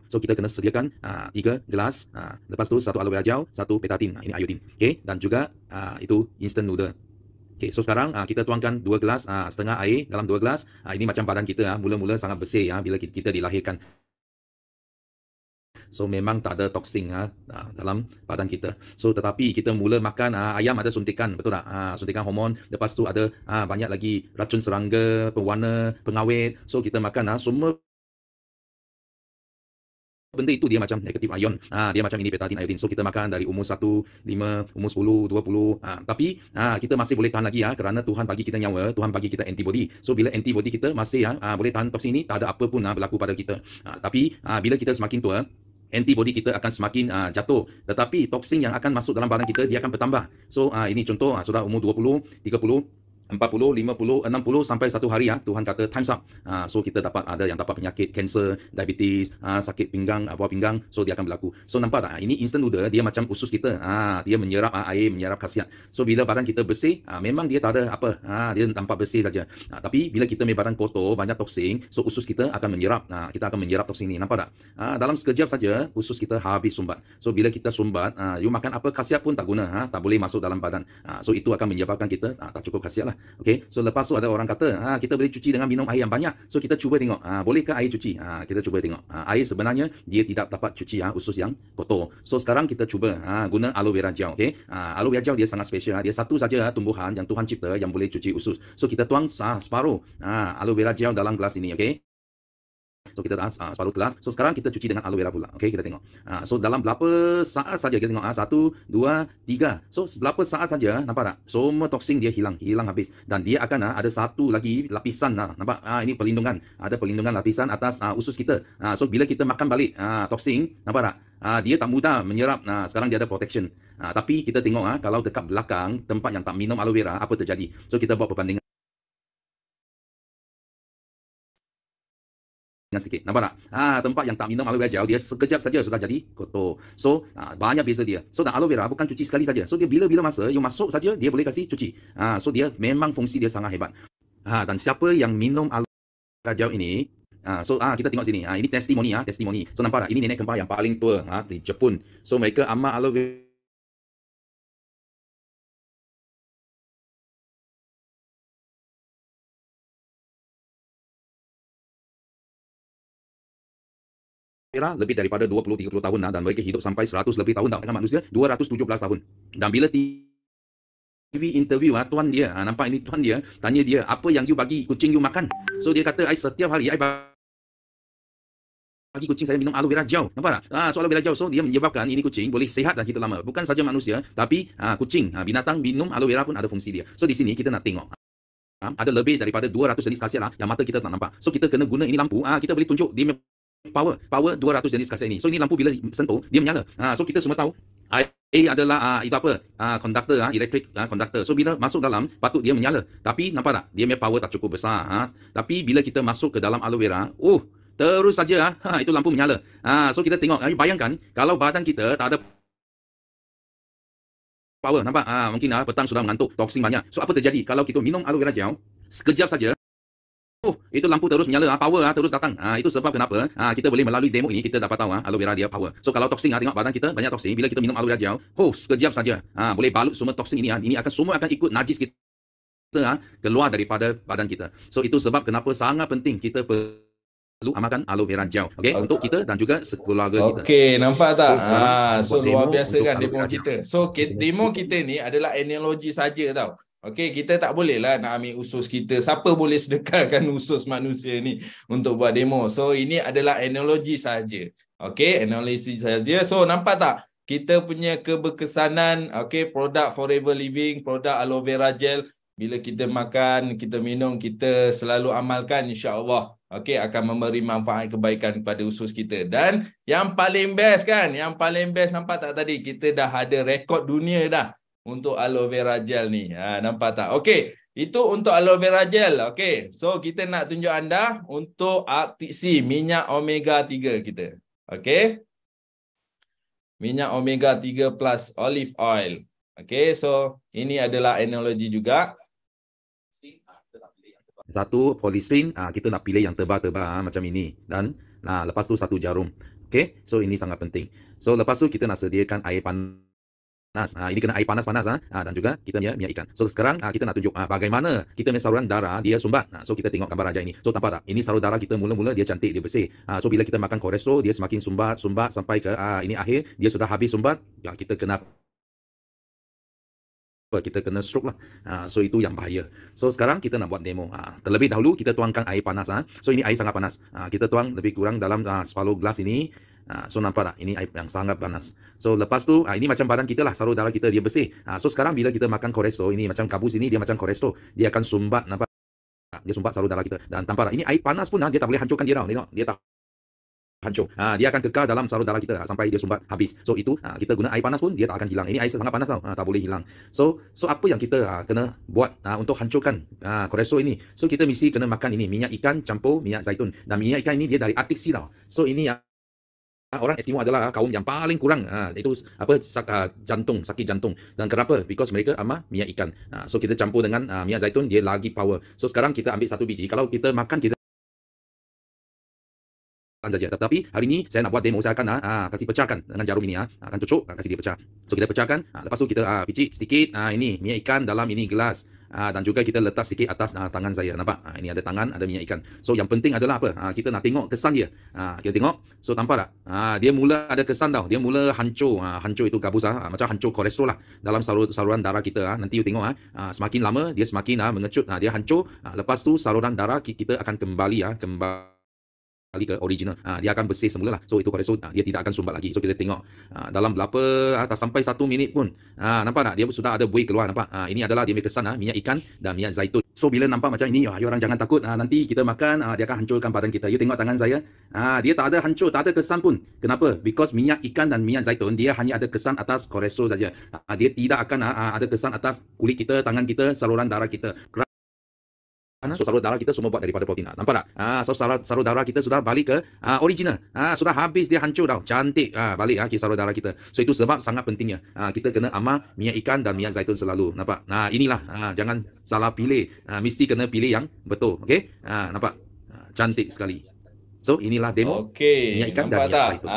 So kita kena sediakan 3 gelas. Lepas tu 1 aloe vera gel, 1 betatin. Ini iodine. Okay. Dan juga itu instant noodle. Okay. So sekarang kita tuangkan 2 gelas setengah air dalam 2 gelas. Ini macam badan kita mula-mula sangat bersih bila kita dilahirkan. So memang tak ada toksin dalam badan kita. So tetapi kita mula makan ayam ada suntikan, betul tak? Suntikan hormon. Lepas tu ada banyak lagi racun serangga, pewarna, pengawet. So kita makan semua benda itu dia macam negatif ion. Dia macam ini betatin iodine. So kita makan dari umur 1, 5, umur 10, 20. Tapi kita masih boleh tahan lagi kerana Tuhan bagi kita nyawa, Tuhan bagi kita antibody. So bila antibody kita masih boleh tahan toksin ini, tak ada apa pun berlaku pada kita. Tapi bila kita semakin tua, antibody kita akan semakin jatuh. Tetapi toksin yang akan masuk dalam badan kita, dia akan bertambah. So ini contoh, sudah umur 20, 30, 40, 50, 60 sampai 1 hari Tuhan kata time's up. So kita dapat ada yang dapat penyakit kanser, diabetes, sakit pinggang, buah pinggang. So dia akan berlaku. So nampak tak? Ini instant noodle, dia macam usus kita. Dia menyerap air, menyerap khasiat. So bila badan kita bersih, memang dia tak ada apa. Dia nampak bersih saja. Tapi bila kita punya badan kotor, banyak toksin, so usus kita akan menyerap. Kita akan menyerap toksin ini. Nampak tak? Dalam sekejap saja usus kita habis sumbat. So bila kita sumbat, you makan apa khasiat pun tak guna, tak boleh masuk dalam badan. So itu akan menyebabkan kita tak cukup khasiat lah. Okay, so lepas tu ada orang kata kita boleh cuci dengan minum air yang banyak. So kita cuba tengok bolehkah air cuci. Kita cuba tengok air sebenarnya dia tidak dapat cuci usus yang kotor. So sekarang kita cuba guna aloe vera gel. Okay, aloe vera gel dia sangat special. Dia satu saja tumbuhan yang Tuhan cipta yang boleh cuci usus. So kita tuang separuh aloe vera gel dalam gelas ini. Okay, So kita separuh gelas. So sekarang kita cuci dengan aloe vera pula. Okey, kita tengok. So dalam berapa saat saja kita tengok 1, 2, 3. So berapa saat saja, nampak tak? Semua toksin dia hilang habis. Dan dia akan ada satu lagi lapisan, nampak? Ini perlindungan. Ada perlindungan lapisan atas usus kita. So bila kita makan balik toksin, nampak tak? Dia tak mudah menyerap. Sekarang dia ada protection. Tapi kita tengok kalau dekat belakang tempat yang tak minum aloe vera, apa terjadi? So kita buat perbandingan sikit. Nampak tak? Tempat yang tak minum aloe vera gel, dia sekejap saja sudah jadi kotor. So banyak beza dia. So dan aloe vera bukan cuci sekali saja. So dia bila-bila masa you masuk saja dia boleh kasih cuci. So dia memang fungsi dia sangat hebat. Dan siapa yang minum aloe vera gel ini, kita tengok sini. Ini testimoni. So nampak tak? Ini nenek kembar yang paling tua di Jepun. So mereka amal aloe vera lebih daripada 20-30 tahun dan mereka hidup sampai 100 lebih tahun dengan manusia 217 tahun. Dan bila TV interview tuan dia, nampak ini tuan dia, tanya dia, apa yang you bagi kucing you makan? So dia kata, setiap hari I bagi kucing saya minum aloe vera gel. Nampak tak? So aloe vera gel, so dia menyebabkan ini kucing boleh sihat dan hidup lama. Bukan saja manusia, tapi kucing, binatang minum aloe vera pun ada fungsi dia. So di sini kita nak tengok. Ada lebih daripada 200 jenis khasiat yang mata kita tak nampak. So kita kena guna ini lampu, kita boleh tunjuk dia power 200 jenis khasiat ini. So ini lampu bila sentuh dia menyala. So kita semua tahu A adalah itu apa? Conductor, electric conductor. So bila masuk dalam patut dia menyala. Tapi nampak tak? Dia punya power tak cukup besar. Tapi bila kita masuk ke dalam aloe vera, terus saja itu lampu menyala. So kita tengok, bayangkan kalau badan kita tak ada power, nampak? Mungkin petang sudah mengantuk, toksin banyak. So apa terjadi kalau kita minum aloe vera gel sekejap saja? Itu lampu terus menyala, power terus datang. Itu sebab kenapa kita boleh melalui demo ini kita dapat tahu aloe vera dia power. So kalau toksin, tengok badan kita banyak toksin, bila kita minum aloe vera gel, sekejap saja boleh balut semua toksin ini. Ini akan semua akan ikut najis kita keluar daripada badan kita. So itu sebab kenapa sangat penting kita perlu amalkan aloe vera gel. Okey, untuk kita dan juga sekeluarga kita. Okey, nampak tak? So luar biasa kan demo kita. So demo kita ni adalah analogi saja tau. Okey, kita tak boleh lah nak ambil usus kita. Siapa boleh sedekahkan usus manusia ni untuk buat demo? So ini adalah analogi saja. Okey, analogi saja. So nampak tak? Kita punya keberkesanan, okey, produk Forever Living, produk aloe vera gel, bila kita makan, kita minum, kita selalu amalkan, insya-Allah. Okey, akan memberi manfaat kebaikan kepada usus kita. Dan yang paling best kan, nampak tak tadi? Kita dah ada rekod dunia dah untuk aloe vera gel ni. Nampak tak? Okey, itu untuk aloe vera gel. Okey, so kita nak tunjuk anda untuk Arctic Sea, minyak omega 3 kita. Okey, minyak omega 3 plus olive oil. Okey, so ini adalah analogi juga. Satu polystyrene, kita nak pilih yang tebal-tebal macam ini. Dan lepas tu satu jarum. Okey, so ini sangat penting. So lepas tu kita nak sediakan air panas. Ini kena air panas-panas dan juga kita punya minyak ikan. So sekarang kita nak tunjuk bagaimana kita punya saluran darah dia sumbat. So kita tengok gambar raja ini. So nampak tak? Ini saluran darah kita mula-mula dia cantik, dia bersih. So bila kita makan kolesterol dia semakin sumbat sampai ke ini akhir dia sudah habis sumbat. Kita kena stroke lah. So itu yang bahaya. So sekarang kita nak buat demo. Terlebih dahulu kita tuangkan air panas. So ini air sangat panas. Kita tuang lebih kurang dalam separuh gelas ini. So nampak tak? Ini air yang sangat panas. So lepas tu ini macam badan kita lah, saluran darah kita dia bersih. So sekarang bila kita makan kolesterol, ini macam kabus ini dia macam kolesterol. Dia akan sumbat, nampak? Dia sumbat saluran darah kita. Dan tampak tak? Ini air panas pun dia tak boleh hancurkan dia tau. Tengok, dia tak hancur. Dia akan kekal dalam saluran darah kita sampai dia sumbat habis. So itu kita guna air panas pun dia tak akan hilang. Ini air sangat panas tau. Tak boleh hilang. So apa yang kita kena buat untuk hancurkan kolesterol ini? So kita mesti kena makan ini minyak ikan campur minyak zaitun. Dan minyak ikan ini dia dari Arctic Sea tau. So ini orang Eskimo adalah kaum yang paling kurang itu sakit jantung. Dan kenapa? Because mereka amat minyak ikan. So kita campur dengan minyak zaitun dia lagi power. So sekarang kita ambil satu biji. Kalau kita makan kita saja. Tetapi hari ini saya nak buat demo, saya akan kasih pecahkan dengan jarum ini akan cucuk, kasih dia pecah. So kita pecahkan, lepas tu kita picit sedikit ini minyak ikan dalam ini gelas. Dan juga kita letak sikit atas tangan saya. Nampak? Ini ada tangan, ada minyak ikan. So yang penting adalah apa? Kita nak tengok kesan dia. Kita tengok. So nampak tak? Dia mula ada kesan tau. Dia mula hancur. Hancur itu gabus macam hancur kolesterol lah dalam saluran darah kita. Nanti you tengok semakin lama dia semakin mengecut. Dia hancur. Lepas tu saluran darah kita akan kembali ke original. Dia akan bersih semula lah. So itu kolesterol dia tidak akan sumbat lagi. So kita tengok dalam berapa tak sampai 1 minit pun. Nampak tak? Dia sudah ada buih keluar, nampak? Ini adalah dia punya kesan minyak ikan dan minyak zaitun. So bila nampak macam ini, you orang jangan takut. Nanti kita makan dia akan hancurkan badan kita. You tengok tangan saya. Dia tak ada hancur, tak ada kesan pun. Kenapa? Because minyak ikan dan minyak zaitun dia hanya ada kesan atas kolesterol saja. Dia tidak akan ada kesan atas kulit kita, tangan kita, saluran darah kita. So salur darah kita semua buat daripada protein. Nampak tak? So salur darah kita sudah balik ke original. Sudah habis dia hancur dah. Cantik balik salur darah kita. So itu sebab sangat pentingnya. Kita kena amal minyak ikan dan minyak zaitun selalu. Nampak? Inilah jangan salah pilih. Mesti kena pilih yang betul. Okey? Nampak? Cantik sekali. So inilah demo minyak ikan dan minyak zaitun.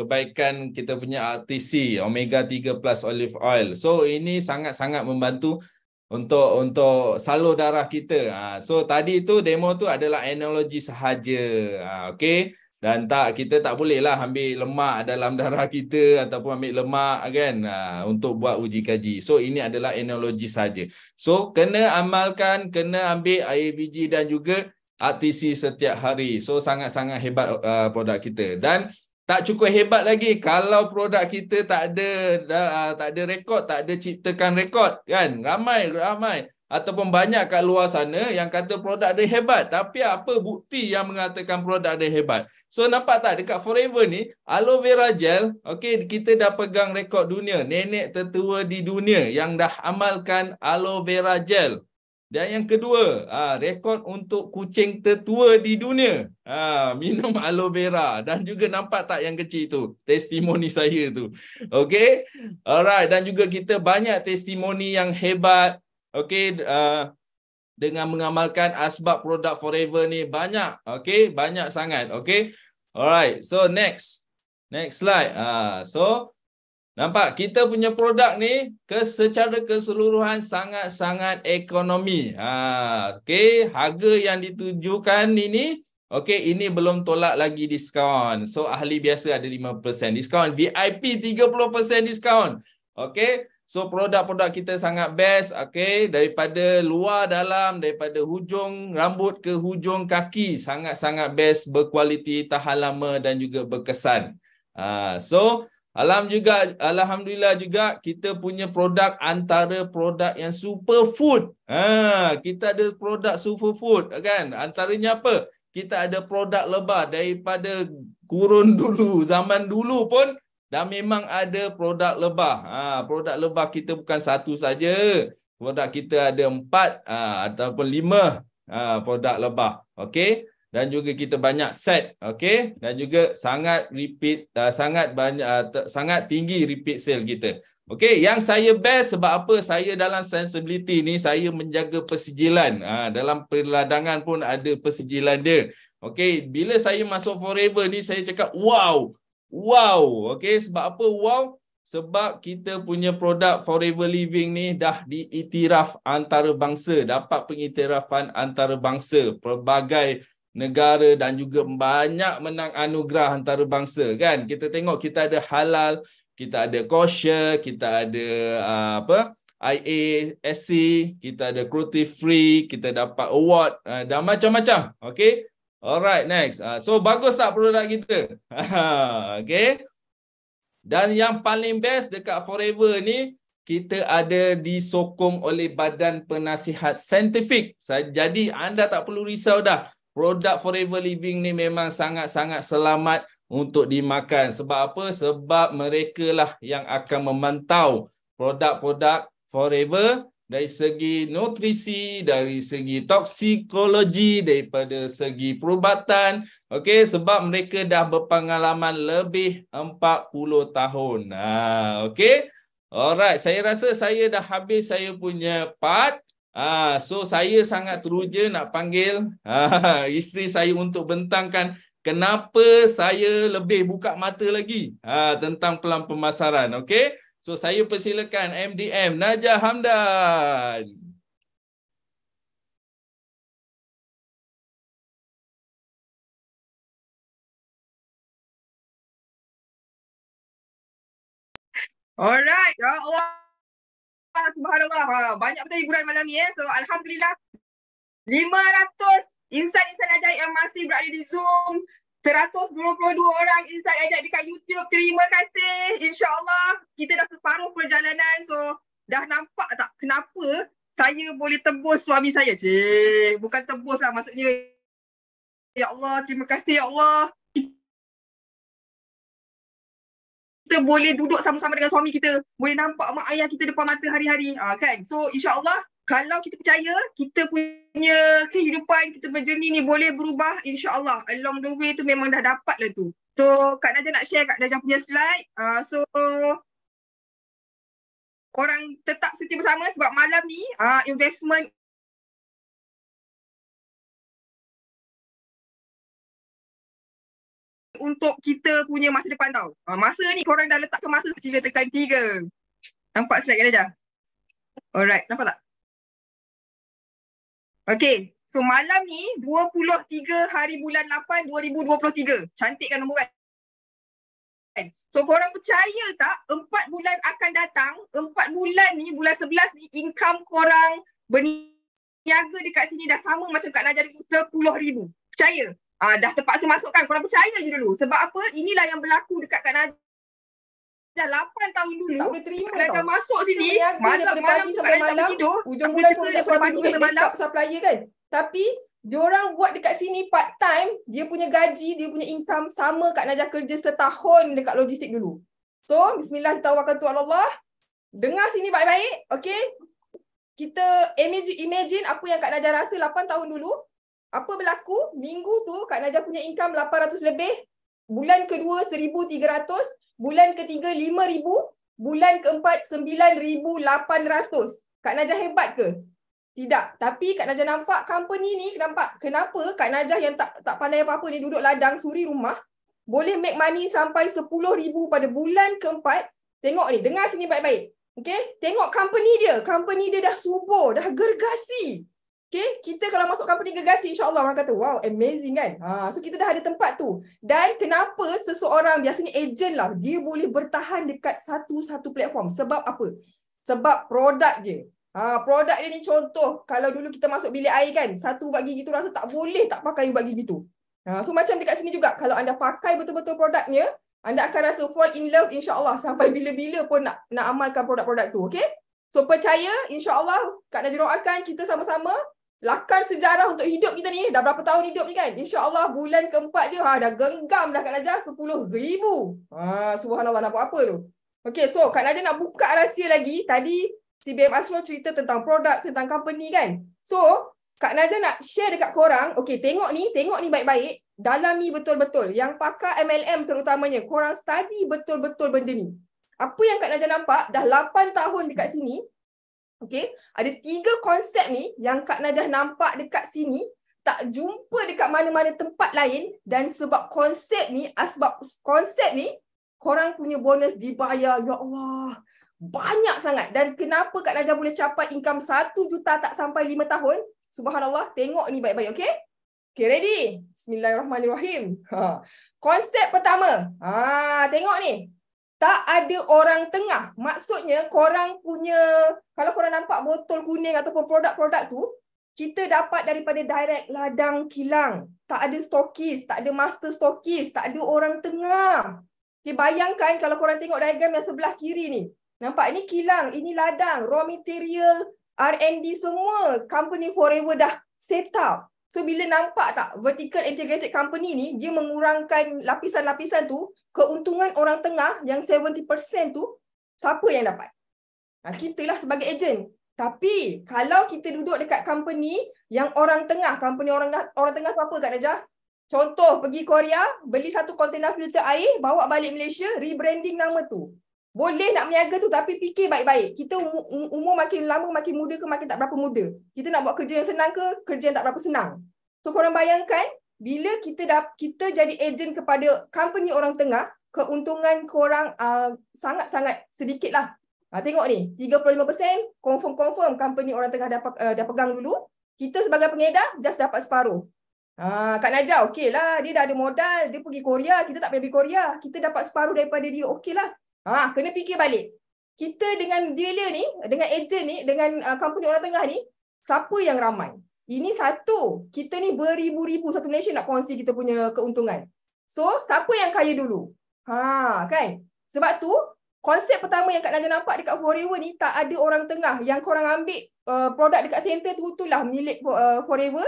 Kebaikan kita punya RTC Omega 3 Plus Olive Oil. So ini sangat-sangat membantu untuk salur darah kita. So tadi tu demo tu adalah analogi sahaja. Okey. Dan kita tak boleh lah ambil lemak dalam darah kita ataupun ambil lemak kan untuk buat uji kaji. So ini adalah analogi sahaja. So kena amalkan, kena ambil air biji dan juga RTC setiap hari. So sangat-sangat hebat produk kita. Dan tak cukup hebat lagi kalau produk kita tak ada rekod, tak ada ciptakan rekod kan. Ramai ataupun banyak kat luar sana yang kata produk dia hebat, tapi apa bukti yang mengatakan produk dia hebat? So nampak tak dekat Forever ni aloe vera gel, okey, kita dah pegang rekod dunia, nenek tertua di dunia yang dah amalkan aloe vera gel. Dan yang kedua, rekod untuk kucing tertua di dunia. Minum aloe vera. Dan juga nampak tak yang kecil tu? Testimoni saya tu. Okey. Alright. Dan juga kita banyak testimoni yang hebat. Okey. Dengan mengamalkan asbab produk Forever ni. Banyak. Okey. Banyak sangat. Okey. Alright. So next. Next slide. So nampak kita punya produk ni secara keseluruhan sangat-sangat ekonomi. Okey, harga yang ditujukan ini, okey, ini belum tolak lagi diskaun. So ahli biasa ada 5% diskaun, VIP 30% diskaun. Okey, so produk-produk kita sangat best, okey, daripada luar dalam, daripada hujung rambut ke hujung kaki, sangat-sangat best, berkualiti, tahan lama dan juga berkesan. So alhamdulillah juga kita punya produk antara produk yang superfood. Kita ada produk superfood kan. Antaranya apa? Kita ada produk lebah daripada kurun dulu, zaman dulu pun dah memang ada produk lebah. Produk lebah kita bukan satu saja. Produk kita ada 4 ataupun 5 produk lebah. Okey. Dan juga kita banyak set, okey, dan juga sangat repeat, sangat tinggi repeat sale kita. Okey, yang saya best sebab apa? Saya dalam sensibility ni saya menjaga persijilan. Dalam perladangan pun ada persijilan dia. Okey, bila saya masuk Forever ni saya cakap wow. Okey, sebab apa wow? Sebab kita punya produk Forever Living ni dah diiktiraf antarabangsa, dapat pengiktirafan antarabangsa, pelbagai negara dan juga banyak menang anugerah antarabangsa kan. Kita tengok kita ada halal, kita ada kosher, kita ada IASC, kita ada cruelty free, kita dapat award dan macam-macam. Okey. Alright, next. So bagus tak produk kita? Okey. Dan yang paling best dekat Forever ni, kita ada disokong oleh Badan Penasihat Saintifik. Jadi anda tak perlu risau dah. Produk Forever Living ni memang sangat-sangat selamat untuk dimakan. Sebab apa? Sebab mereka lah yang akan memantau produk-produk Forever dari segi nutrisi, dari segi toksikologi, daripada segi perubatan. Okey, sebab mereka dah berpengalaman lebih 40 tahun. Okey. Alright, saya rasa saya dah habis saya punya part. So saya sangat teruja nak panggil isteri saya untuk bentangkan kenapa saya lebih buka mata lagi tentang pelan pemasaran. Okey. So saya persilakan MDM Najah Hamdan. Alright. Ya Allah. Subhanallah. Banyak betul hiburan malam ni. So alhamdulillah 500 insan-insan ajaib yang masih berada di Zoom, 122 orang insan ajaib dekat YouTube. Terima kasih. InsyaAllah kita dah separuh perjalanan. So dah nampak tak kenapa saya boleh tebus suami saya? Cik, bukan tebus lah maksudnya. Ya Allah, terima kasih ya Allah. Kita boleh duduk sama-sama dengan suami kita. Boleh nampak mak ayah kita depan mata hari-hari. Kan? So insyaAllah kalau kita percaya, kita punya kehidupan, kita berjourney ni boleh berubah. InsyaAllah along the way tu memang dah dapat lah tu. So Kak Najah nak share Kak Najah punya slide. So korang tetap setia bersama sebab malam ni investment untuk kita punya masa depan tau. Masa ni korang dah letak ke masa, sila tekan 3. Nampak slide kan Najah? Alright, nampak tak? Okay, so malam ni 23 hari bulan 8 2023. Cantik kan nombor kan? So korang percaya tak 4 bulan akan datang, 4 bulan ni, bulan 11 ni income korang berniaga dekat sini dah sama macam Kak Najah dulu, 10,000. Percaya? Dah terpaksa masukkan, korang percaya je dulu. Sebab apa? Inilah yang berlaku dekat Kak Najah 8 tahun dulu. Tak boleh terima Kak Najah tau. masuk sini, Malam pagi sampai malam, tidur, hujung bulan tu dia suami duit backup supplier kan. Tapi diorang buat dekat sini part time, dia punya gaji, dia punya income sama Kak Najah kerja setahun dekat logistik dulu. So, bismillah tawakkaltu ala Allah. Dengar sini baik-baik, okey? Kita imagine apa yang Kak Najah rasa 8 tahun dulu. Apa berlaku? Minggu tu Kak Najah punya income 800 lebih. Bulan kedua 1,300, bulan ketiga 5,000, bulan keempat 9,800. Kak Najah hebat ke? Tidak. Tapi Kak Najah nampak company ni, nampak kenapa Kak Najah yang tak pandai apa-apa ni duduk ladang suri rumah boleh make money sampai 10,000 pada bulan keempat. Tengok ni, dengar sini baik-baik. Okay? Tengok company dia. Company dia dah subur, dah gergasi. Okay? Kita kalau masuk company gergasi, insyaAllah orang kata, wow, amazing kan? So kita dah ada tempat tu. Dan kenapa seseorang, biasanya agent lah, dia boleh bertahan dekat satu platform. Sebab apa? Sebab produk je. Produk dia ni contoh, kalau dulu kita masuk bilik air kan, satu buat gigi tu rasa tak boleh tak pakai buat gigi tu. So macam dekat sini juga, kalau anda pakai betul-betul produknya, anda akan rasa fall in love insyaAllah sampai bila-bila pun nak amalkan produk-produk tu. Okay? So percaya insyaAllah, Kak Najah doakan kita sama-sama lakar sejarah untuk hidup kita ni. Dah berapa tahun hidup ni kan? InsyaAllah bulan keempat je dah genggam dah Kak Najah 10,000. Subhanallah, nak buat apa tu? Okay, so Kak Najah nak buka rahsia lagi. Tadi si BM Ashrul cerita tentang produk, tentang company kan. So Kak Najah nak share dekat korang. Okay, tengok ni baik-baik. Dalami betul-betul. Yang pakar MLM terutamanya, korang study betul-betul benda ni. Apa yang Kak Najah nampak dah 8 tahun dekat sini. Okay, ada 3 konsep ni yang Kak Najah nampak dekat sini, tak jumpa dekat mana-mana tempat lain. Dan sebab konsep ni, korang punya bonus dibayar, ya Allah, banyak sangat. Dan kenapa Kak Najah boleh capai income 1 juta tak sampai 5 tahun? Subhanallah, tengok ni baik-baik, okay? Okay, ready? Bismillahirrahmanirrahim. Konsep pertama, tengok ni. Tak ada orang tengah. Maksudnya korang punya, kalau korang nampak botol kuning ataupun produk-produk tu, kita dapat daripada direct ladang kilang. Tak ada stokis, tak ada master stokis, tak ada orang tengah. Okay, bayangkan kalau korang tengok diagram yang sebelah kiri ni. Nampak, ini kilang, ini ladang, raw material, R&D semua. Company Forever dah set up. So bila nampak tak vertical integrated company ni, dia mengurangkan lapisan-lapisan tu, keuntungan orang tengah yang 70% tu, siapa yang dapat? Kita lah sebagai ejen. Tapi kalau kita duduk dekat company yang orang tengah, company orang tengah tu apa Kak Najah? Contoh, pergi Korea, beli 1 kontainer filter air, bawa balik Malaysia, rebranding nama tu. Boleh nak berniaga tu, tapi fikir baik-baik. Kita umur makin lama, makin muda ke makin tak berapa muda. Kita nak buat kerja yang senang ke kerja yang tak berapa senang. So korang bayangkan, bila kita jadi ejen kepada company orang tengah, keuntungan korang sangat-sangat sedikit lah. Tengok ni, 35% confirm company orang tengah dah pegang dulu. Kita sebagai pengedar, just dapat separuh. Kak Najah, okey lah. Dia dah ada modal, dia pergi Korea, kita tak pergi Korea. Kita dapat separuh daripada dia, okey lah. Kena fikir balik. Kita dengan dealer ni, dengan ejen ni, dengan company orang tengah ni, siapa yang ramai? Ini satu. Kita ni beribu-ribu satu Malaysia nak kongsi kita punya keuntungan. So, siapa yang kaya dulu? Kan? Sebab tu, konsep pertama yang Kak Najah nampak dekat Forever ni, tak ada orang tengah. Yang korang ambil produk dekat center tu, itulah milik Forever.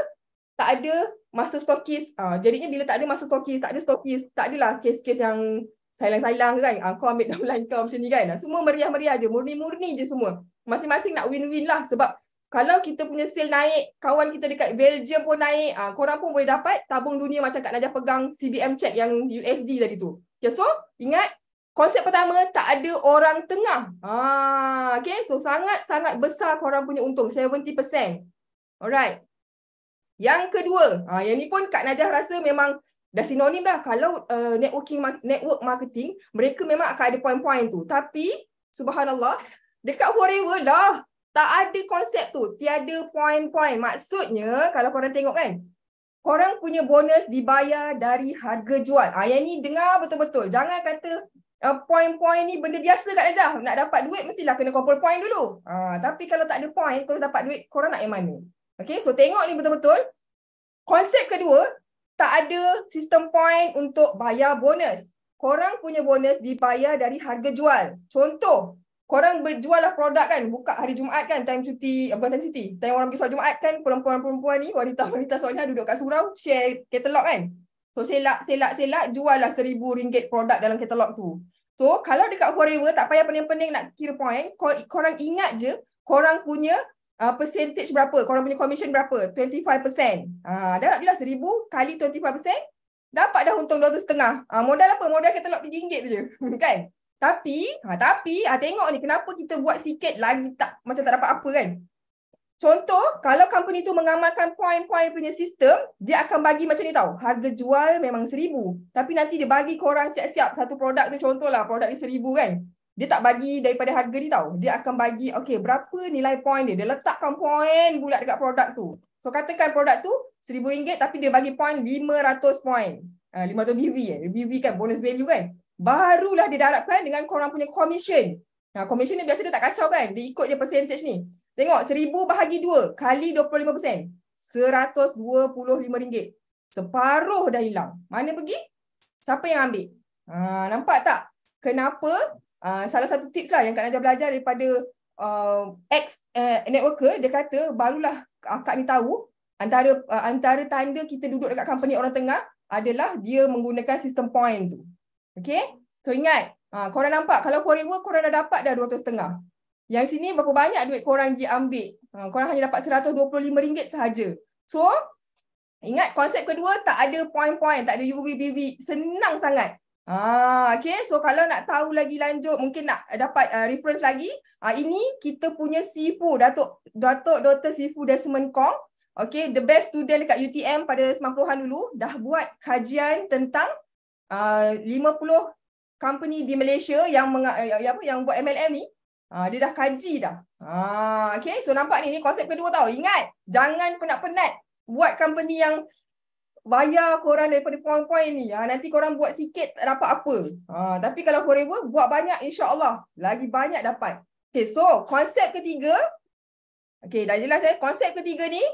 Tak ada master stockist. Jadinya bila tak ada master stockist, tak ada stockist, tak adalah kes-kes yang sailang-sailang kan. Kau ambil downline kau macam ni kan. Semua meriah-meriah je. Murni-murni je semua. Masing-masing nak win-win lah. Sebab kalau kita punya sale naik, kawan kita dekat Belgium pun naik, korang pun boleh dapat tabung dunia macam Kak Najah pegang CBM check yang USD tadi tu. Okay, so ingat, konsep pertama, tak ada orang tengah. Okay, so sangat-sangat besar korang punya untung, 70%. Alright. Yang kedua, yang ni pun Kak Najah rasa memang dah sinonim dah. Kalau network marketing, mereka memang akan ada poin-poin tu. Tapi, subhanallah, dekat Forever dah tak ada konsep tu. Tiada poin-poin. Maksudnya, kalau korang tengok kan, korang punya bonus dibayar dari harga jual. Yang ni dengar betul-betul. Jangan kata poin-poin ni benda biasa Kak Najah. Nak dapat duit mestilah kena kumpul poin dulu. Tapi kalau tak ada poin, kalau dapat duit, korang nak yang mana? Okay, so tengok ni betul-betul. Konsep kedua, tak ada sistem poin untuk bayar bonus. Korang punya bonus dibayar dari harga jual. Contoh, korang berjual lah produk kan, buka hari Jumaat kan, time cuti, bukan time cuti, time orang pergi solat Jumaat kan, perempuan-perempuan ni, wanita-wanita solehah duduk kat surau, share katalog kan. So selak, jual lah RM1,000 produk dalam katalog tu. So kalau dekat Forever, tak payah pening-pening nak kira poin, korang ingat je, korang punya percentage berapa, korang punya commission berapa, 25%. Dah bila 1,000 kali 25%, dapat dah untung 200,500. Modal apa? Modal katalog RM3 je, kan? Tapi tengok ni kenapa kita buat sikit lagi macam tak dapat apa kan. Contoh, kalau company tu mengamalkan poin-poin punya sistem, dia akan bagi macam ni tau. Harga jual memang 1,000. Tapi nanti dia bagi korang siap-siap satu produk tu, contohlah produk ni 1,000 kan. Dia tak bagi daripada harga ni tau. Dia akan bagi, okay, berapa nilai poin dia. Dia letakkan poin bulat dekat produk tu. So katakan produk tu RM1,000 tapi dia bagi poin 500 poin. 500 BV BV kan, bonus value kan. Barulah dia darabkan dengan korang punya commission. Commission ni biasa dia tak kacau kan. Dia ikut je percentage ni. Tengok, 1,000 bahagi 2 kali 25%. RM125. Separuh dah hilang. Mana pergi? Siapa yang ambil? Nampak tak? Kenapa? Salah satu tips lah yang Kak Najah belajar daripada ex-networker, dia kata, barulah akak ni tahu, antara tanda kita duduk dekat company orang tengah adalah dia menggunakan sistem point tu. Okay, so ingat, korang nampak kalau Forever korang dah dapat dah 200,500. Yang sini berapa banyak duit korang je ambil? Korang hanya dapat RM125 sahaja. So, ingat konsep kedua, tak ada poin-poin, tak ada UVBV, senang sangat. Okay, so kalau nak tahu lagi lanjut, mungkin nak dapat reference lagi, ini kita punya Sifu, Datuk Dr. Sifu Desmond Kong. Okay, the best student dekat UTM pada 90-an dulu, dah buat kajian tentang 50 company di Malaysia yang buat MLM ni. Dia dah kaji dah. Okay, so nampak ni konsep kedua tau. Ingat, jangan penat-penat buat company yang bayar korang daripada poin-poin ni. Nanti korang buat sikit tak dapat apa. Tapi kalau Forever buat banyak, insya-Allah lagi banyak dapat. Okay, so konsep ketiga. Okay, dah jelas konsep ketiga ni.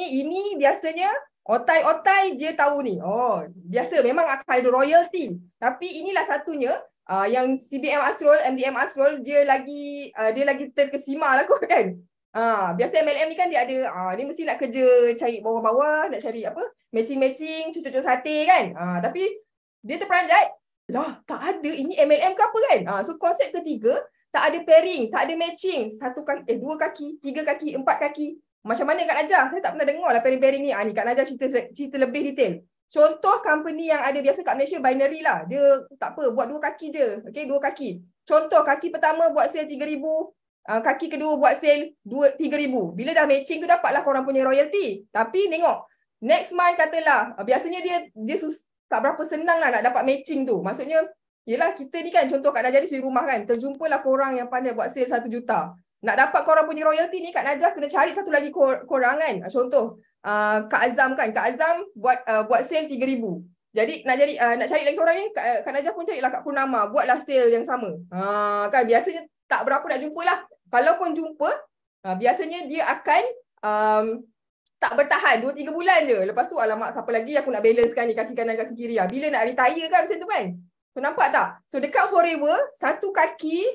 Ini biasanya otai-otai dia tahu ni. Biasa memang akan ada royalty. Tapi inilah satunya yang CBM Asrul, MDM Asrul, dia lagi terkesima lah kot kan. Biasa MLM ni kan dia ada, ni mesti nak kerja cari bawah-bawah, nak cari apa, matching-matching, cucuk-cucuk sate kan. Tapi dia terperanjat, lah tak ada, ini MLM ke apa kan. So konsep ketiga, tak ada pairing, tak ada matching, 1 kaki, 2 kaki, 3 kaki, 4 kaki. Macam mana Kak Najah? Saya tak pernah dengar lah pairing-pairing ni. Ni Kak Najah cerita lebih detail. Contoh company yang ada biasa kat Malaysia, binary lah. Dia tak apa, buat 2 kaki je. Okay, 2 kaki. Contoh, kaki pertama buat sale 3,000. Kaki kedua buat sale 3,000. Bila dah matching tu dapatlah korang punya royalty. Tapi tengok, next month katalah, biasanya dia tak berapa senang lah nak dapat matching tu. Maksudnya, yelah kita ni kan, contoh Kak Najah ni suri rumah kan, terjumpalah korang yang pandai buat sale 1 juta. Nak dapat korang punya royalty ni, Kak Najah kena cari satu lagi korang kan. Contoh, Kak Azam kan, Kak Azam buat sale 3,000. Jadi nak cari lagi seorang ni, Kak Najah pun carilah Kak Purnama, buatlah sale yang sama. Kan biasanya tak berapa nak jumpa lah. Kalaupun jumpa, biasanya dia akan tak bertahan 2-3 bulan je. Lepas tu alamak siapa lagi aku nak balancekan ni kaki kanan kaki kiri. Bila nak retire kan macam tu kan. So nampak tak? So dekat Forever satu kaki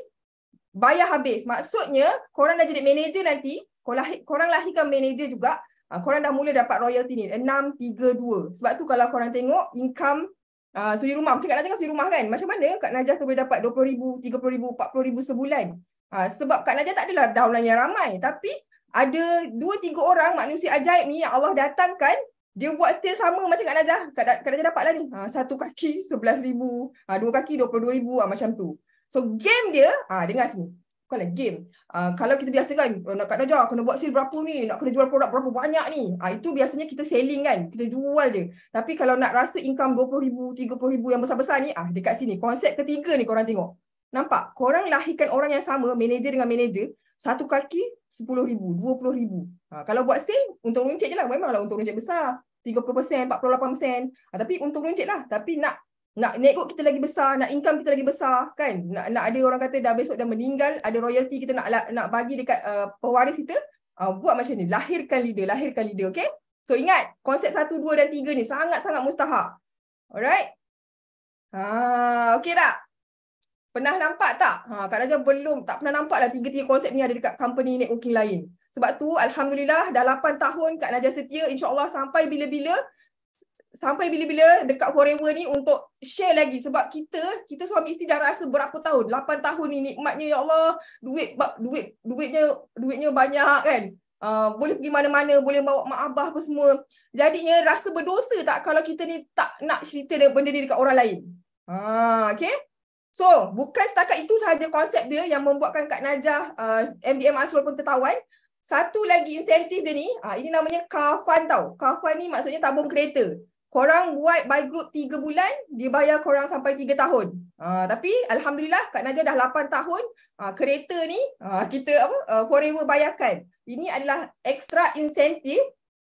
bayar habis. Maksudnya korang dah jadi manager nanti, korang lahirkan manager juga, korang dah mula dapat royalty ni 632. Sebab tu kalau korang tengok income suri rumah, macam Kak Najah kan suri rumah kan, macam mana Kak Najah tu boleh dapat 20,000, 30,000, 40,000 sebulan. Sebab Kak Najah tak adalah downline yang ramai, tapi ada 2-3 orang manusia ajaib ni yang Allah datangkan, dia buat still sama macam Kak Najah. Kak Najah dapat lah ni. Satu kaki 11,000, dua kaki 22,000, macam tu. So game dia, dengar sini. Kalau game, kalau kita biasa kan, nak Kak Najah kena buat sale berapa ni, nak kena jual produk berapa banyak ni. Itu biasanya kita selling kan, kita jual je. Tapi kalau nak rasa income 20,000, 30,000 yang besar-besar ni, dekat sini. Konsep ketiga ni korang tengok. Nampak? Korang lahirkan orang yang sama, manager dengan manager, satu kaki 10,000, 20,000. Kalau buat sale, untung runcit je lah. Memanglah untung runcit besar. 30%, 48%. Tapi untung runcit lah. Tapi nak network kita lagi besar, nak income kita lagi besar kan. Nak ada orang kata dah besok dah meninggal, ada royalty kita nak bagi dekat pewaris kita, buat macam ni. Lahirkan leader, okay? So ingat, konsep 1, 2 dan 3 ni sangat-sangat mustahak. Alright? Okay tak? Pernah nampak tak? Kak Najah belum, tak pernah nampak lah 3 konsep ni ada dekat company networking lain. Sebab tu, Alhamdulillah, dah 8 tahun Kak Najah setia, insyaAllah sampai bila-bila dekat Forever ni untuk share lagi. Sebab kita suami isteri dah rasa berapa tahun, 8 tahun ni nikmatnya, ya Allah, duitnya banyak kan. Boleh pergi mana-mana, boleh bawa mak abah apa semua. Jadinya rasa berdosa tak kalau kita ni tak nak cerita benda ni dekat orang lain. Okay? So, bukan setakat itu sahaja konsep dia yang membuatkan Kak Najah, MDM Asrul pun tertawan. Satu lagi insentif dia ni, ini namanya car fund tau. Car fund ni maksudnya tabung kereta. Korang buat by group 3 bulan, dia bayar korang sampai 3 tahun. Tapi Alhamdulillah Kak Najah dah 8 tahun, kereta ni kita Forever bayarkan. Ini adalah extra insentif.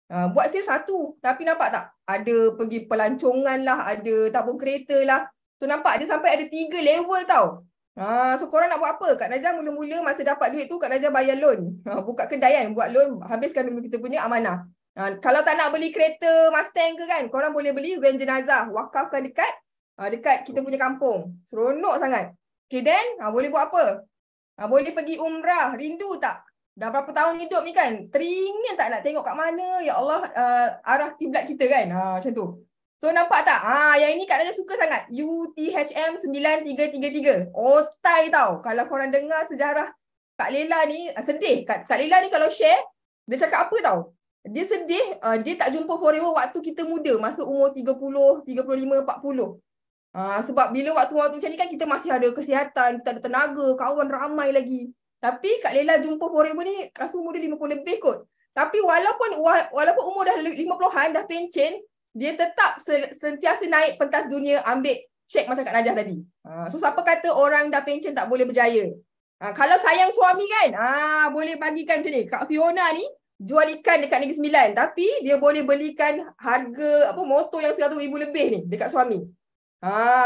Buat sale satu, tapi nampak tak? Ada pergi pelancongan lah, ada tabung kereta lah. So nampak dia sampai ada 3 level tau. So korang nak buat apa? Kak Najah mula-mula masa dapat duit tu Kak Najah bayar loan. Buka kedai kan, buat loan, habiskan dulu kita punya amanah. Kalau tak nak beli kereta Mustang ke kan, korang boleh beli van jenazah, wakafkan dekat kita punya kampung. Seronok sangat. Okay then, boleh buat apa? Boleh pergi umrah, rindu tak? Dah berapa tahun hidup ni kan, teringin tak nak tengok kat mana, ya Allah, arah kiblat kita kan. Macam tu. So nampak tak? Yang ini Kak Najah suka sangat. UTHM 9333. Otai tau. Kalau korang dengar sejarah Kak Lela ni, sedih. Kak Lela ni kalau share, dia cakap apa tau? Dia sedih, dia tak jumpa Forever waktu kita muda, masa umur 30, 35, 40. Sebab bila waktu macam ni kan kita masih ada kesihatan, kita ada tenaga, kawan ramai lagi. Tapi Kak Lela jumpa Forever ni rasa umur dia 50 lebih kot. Tapi walaupun umur dah 50-an, dah pencen, dia tetap sentiasa naik pentas dunia, ambil cek macam Kak Najah tadi. So siapa kata orang dah pencen tak boleh berjaya? Kalau sayang suami kan, boleh bagikan macam ni. Kak Fiona ni jual ikan dekat Negeri Sembilan, tapi dia boleh belikan harga motor yang 100,000 lebih ni dekat suami.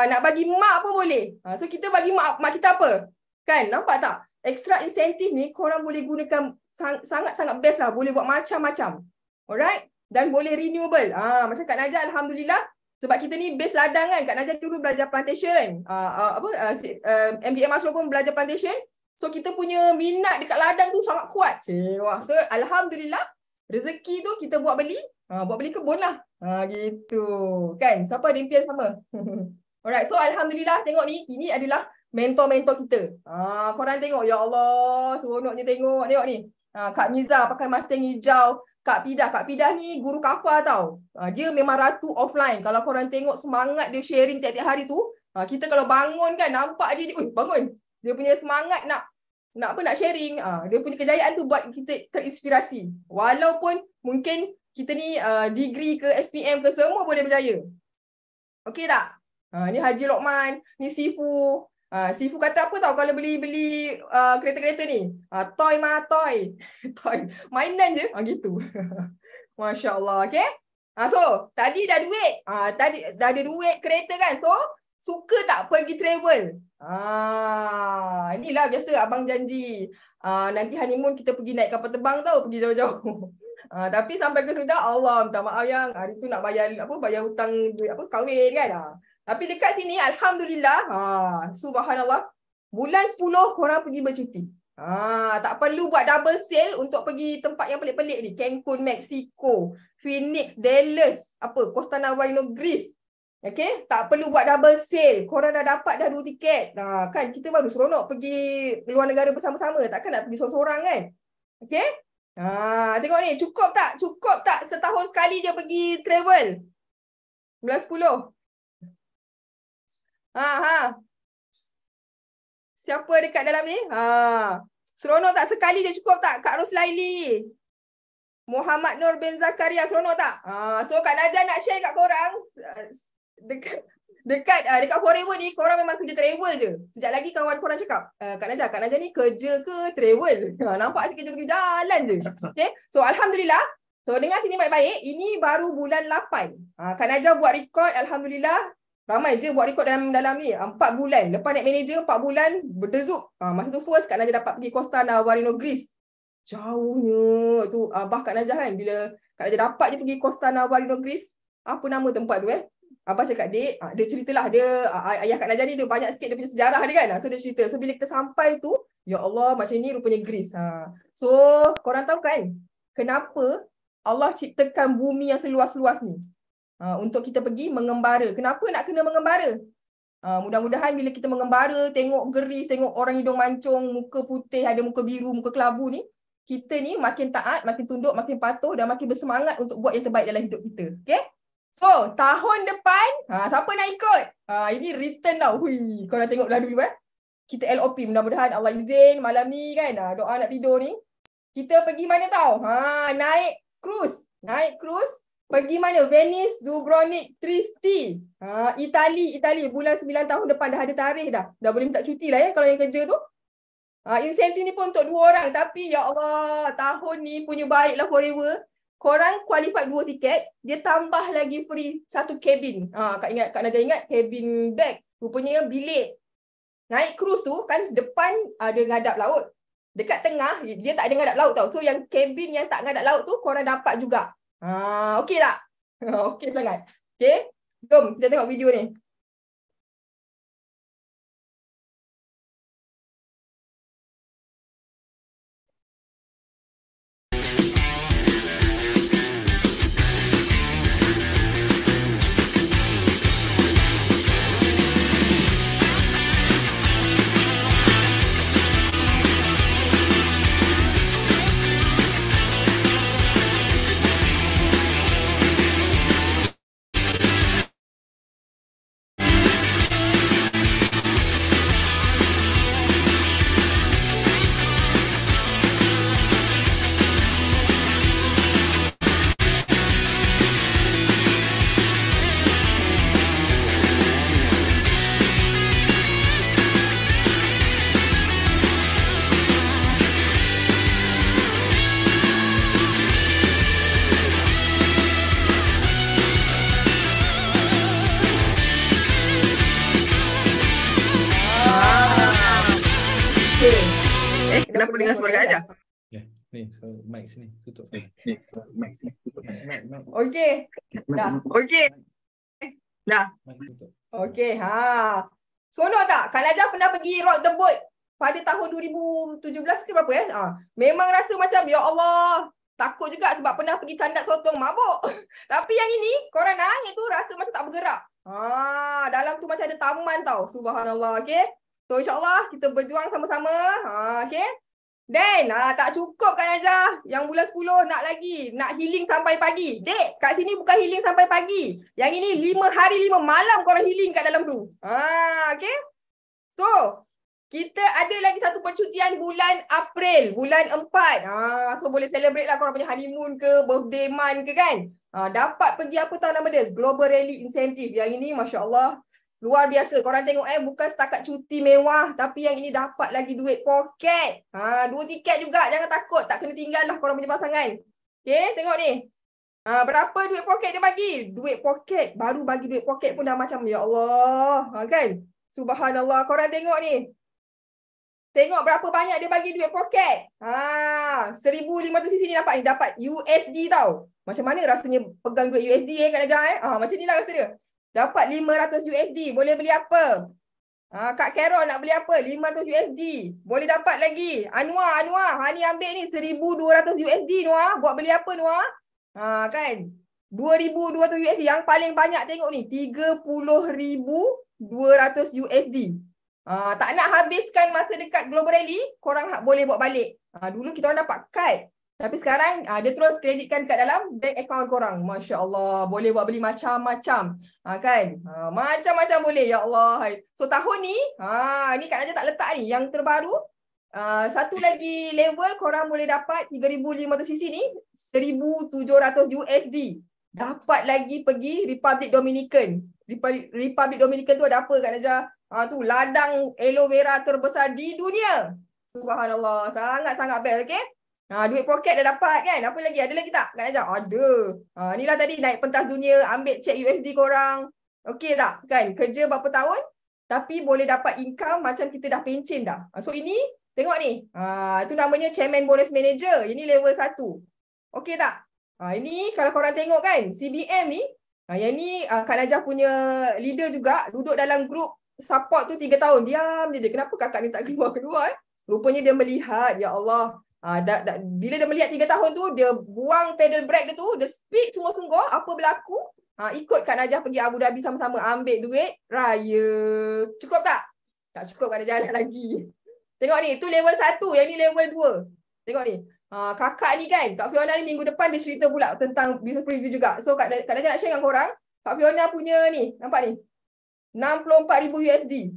Nak bagi mak pun boleh. So kita bagi mak kita apa? Kan, nampak tak? Extra insentif ni korang boleh gunakan sangat-sangat best lah. Boleh buat macam-macam. Alright? Dan boleh renewable. Macam Kak Najah Alhamdulillah, sebab kita ni base ladang kan. Kak Najah dulu belajar plantation. MDM Asrul pun belajar plantation. So kita punya minat dekat ladang tu sangat kuat. Wah. So Alhamdulillah, rezeki tu kita buat beli kebun lah. Gitu. Kan? Siapa ada impian sama? Alright. So Alhamdulillah, tengok ni. Ini adalah mentor-mentor kita. Korang tengok. Ya Allah, seronoknya tengok ni. Kak Miza pakai Mustang hijau. Kak Pidah ni guru kafar tau. Dia memang ratu offline. Kalau korang tengok semangat dia sharing tiap-tiap hari tu, kita kalau bangun kan, nampak dia, bangun. Dia punya semangat nak sharing. Dia punya kejayaan tu buat kita terinspirasi. Walaupun mungkin kita ni degree ke SPM ke, semua boleh berjaya. Okey tak? Ni Haji Lokman, ni Sifu. Sifu kata apa tau kalau beli kereta-kereta ni? Toy. Toy. Mainan je. Gitu. Masya Allah. Okay? So, tadi dah duit. Tadi dah ada duit kereta kan. So, suka tak pergi travel? Inilah biasa abang janji. Nanti honeymoon kita pergi naik kapal terbang tau, pergi jauh-jauh. Tapi sampai ke sudah, Allah minta maaf yang hari tu nak bayar bayar hutang duit kahwin kan. Tapi dekat sini alhamdulillah, subhanallah, bulan 10 korang pergi bercuti. Tak perlu buat double sale untuk pergi tempat yang pelik-pelik ni. Cancun, Mexico, Phoenix, Dallas, Costa Navarino, Greece. Okay, tak perlu buat double sale. Korang dah dapat dah 2 tiket. Kan kita baru seronok pergi luar negara bersama-sama. Takkan nak pergi seorang-seorang kan? Okay? Tengok ni, cukup tak? Cukup tak setahun sekali je pergi travel? Bulan 10. Siapa dekat dalam ni? Seronok tak? Sekali je cukup tak? Kak Roslaili, Muhammad Nur bin Zakaria, seronok tak? So Kak Najah nak share kat korang, dekat Forever ni korang memang kerja travel je. Sekejap lagi kawan korang cakap, Kak Najah ni kerja ke travel? Nampak si kerja pergi jalan je. Okay? So alhamdulillah. So dengar sini baik-baik, ini baru bulan 8. Kak Najah buat record, alhamdulillah. Ramai je buat record dalam ni 4 bulan. Lepas naik manager 4 bulan berdezuk. Masa tu first Kak Najah dapat pergi Costa Navarino, Greece. Jauhnya tu abah Kak Najah kan, bila Kak Najah dapat je pergi Costa Navarino, Greece. Apa nama tempat tu Abah cakap, Dek, dia ceritalah, dia ayah Kak Najah ni dia banyak sikit dia punya sejarah dia kan. So dia cerita. So bila kita sampai tu, ya Allah macam ni rupanya Greece. So korang tahu kan kenapa Allah ciptakan bumi yang seluas-luas ni? Untuk kita pergi mengembara. Kenapa nak kena mengembara? Mudah-mudahan bila kita mengembara, tengok Greece, tengok orang hidung mancung, muka putih, ada muka biru, muka kelabu ni, kita ni makin taat, makin tunduk, makin patuh dan makin bersemangat untuk buat yang terbaik dalam hidup kita. Okay? So, tahun depan, siapa nak ikut? Ini return tau. Hui, korang tengok dulu Kita LOP, mudah-mudahan Allah izin malam ni kan, doa nak tidur ni. Kita pergi mana tau? Naik cruise. Pergi mana? Venice, Dubrovnik, Trieste. Itali bulan 9 tahun depan dah ada tarikh dah. Dah boleh minta cuti lah kalau yang kerja tu. Insentif ni pun untuk 2 orang. Tapi ya Allah, tahun ni punya baiklah Forever. Korang qualified 2 tiket, dia tambah lagi free 1 cabin. Kak Najah ingat cabin bag. Rupanya bilik. Naik cruise tu kan depan ada ngadap laut. Dekat tengah dia tak ada ngadap laut tau. So yang cabin yang tak ngadap laut tu korang dapat juga. Okey tak? Okey sangat. Okey. Jom kita tengok video ni. Kenapa dengar suara Kak Najah? Ni, so mic sini tutup. Okey. Dah. Okey. Dah. Okey, seronok tak? Kak Najah pernah pergi rock the boat pada tahun 2017 ke berapa Memang rasa macam ya Allah, takut juga sebab pernah pergi candat sotong mabuk. Tapi yang ini korang naik tu rasa macam tak bergerak. Dalam tu macam ada taman tau. Subhanallah. Okey. So insya-Allah kita berjuang sama-sama. Okey. Dan tak cukup Kak Najah. Yang bulan 10 nak lagi. Nak healing sampai pagi. Dek, kat sini bukan healing sampai pagi. Yang ini 5 hari 5 malam korang healing kat dalam tu. Okay. So, kita ada lagi satu percutian bulan April. Bulan 4. So, boleh celebrate lah korang punya honeymoon ke, birthday month ke kan. Dapat pergi apa tahu nama dia? Global Rally Incentive. Yang ini Masya Allah. Luar biasa. Korang tengok bukan setakat cuti mewah, tapi yang ini dapat lagi duit poket. 2 tiket juga. Jangan takut. Tak kena tinggal lah korang punya pasangan. Okay, tengok ni. Berapa duit poket dia bagi? Duit poket, baru bagi duit poket pun dah macam, ya Allah. Kan? Subhanallah, korang tengok ni. Tengok berapa banyak dia bagi duit poket. 1,500 cc ni dapat ni. Dapat USD tau. Macam mana rasanya pegang duit USD Kak Najah macam ni lah rasa dia. Dapat 500 USD. Boleh beli apa? Kak Carol nak beli apa? 500 USD. Boleh dapat lagi. Anwar. Ni ambil ni 1,200 USD Noah. Buat beli apa Noah? Kan? 2,200 USD. Yang paling banyak tengok ni. 30,200 USD. Tak nak habiskan masa dekat Global Rally, korang boleh buat balik. Dulu kita orang dapat kad. Tapi sekarang dia terus kreditkan kat dalam bank account korang. Masya Allah. Boleh buat beli macam-macam. Kan? Macam-macam boleh. Ya Allah. So tahun ni, ni Kak Najah tak letak ni. Yang terbaru, satu lagi level korang boleh dapat 3,500 cc ni 1,700 USD. Dapat lagi pergi Republic Dominican. Republic Dominican tu ada apa Kak Najah? Tu ladang aloe vera terbesar di dunia. Subhanallah. Sangat-sangat best. Okay? Duit poket dah dapat kan? Apa lagi? Ada lagi tak Kak Najah? Ada. Inilah tadi naik pentas dunia. Ambil cek USD korang. Okay tak? Kan? Kerja berapa tahun? Tapi boleh dapat income macam kita dah pencen dah. So ini, tengok ni. Itu namanya Chairman Bonus Manager. Ini level 1. Okay tak? Ini kalau korang tengok kan, CBM ni, yang ni Kak Najah punya leader juga, duduk dalam grup support tu 3 tahun. Diam je dia. Kenapa kakak ni tak keluar-keluar? Rupanya dia melihat, ya Allah. Bila dia melihat 3 tahun tu, dia buang pedal brake dia tu, dia speed sungguh-sungguh, apa berlaku? Ikut Kak Najah pergi Abu Dhabi sama-sama, ambil duit raya. Cukup tak? Tak cukup, Kak Najah lagi. Tengok ni, tu level 1, yang ni level 2. Tengok ni. Kakak ni kan, Kak Fiona ni minggu depan dia cerita pula tentang business preview juga. So Kak Najah nak share dengan korang, Kak Fiona punya ni, nampak ni, 64,000 USD.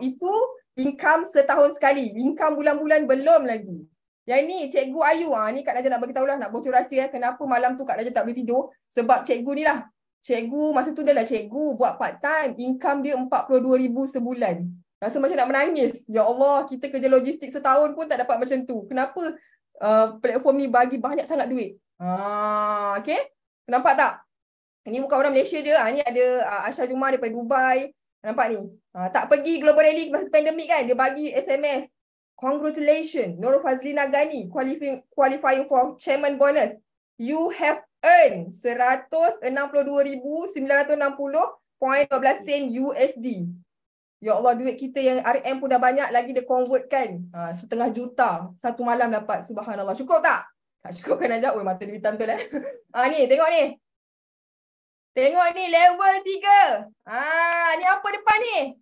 Itu income setahun sekali. Income bulan-bulan belum lagi. Yang ni Cikgu Ayu. Ni Kak Najah nak bagi tahu lah, nak bocor rahsia kenapa malam tu Kak Najah tak boleh tidur. Sebab cikgu ni lah. Cikgu masa tu dah lah cikgu buat part time. Income dia 42,000 sebulan. Rasa macam nak menangis. Ya Allah, kita kerja logistik setahun pun tak dapat macam tu. Kenapa platform ni bagi banyak sangat duit? Okay? Nampak tak? Ini bukan orang Malaysia je. Ni ada Asha Jumar daripada Dubai. Nampak ni? Tak pergi Global Rally masa pandemik kan? Dia bagi SMS. Congratulations, Nur Fazlina Ghani qualifying for Chairman Bonus. You have earned 162,960.12 sen USD. Ya Allah, duit kita yang RM pun dah banyak, lagi dia convert kan. 1,500,000 satu malam dapat. Subhanallah. Cukup tak? Tak cukup kan Najah? Mata dia hitam betul ni, tengok ni. Tengok ni, level 3. Ni apa depan ni?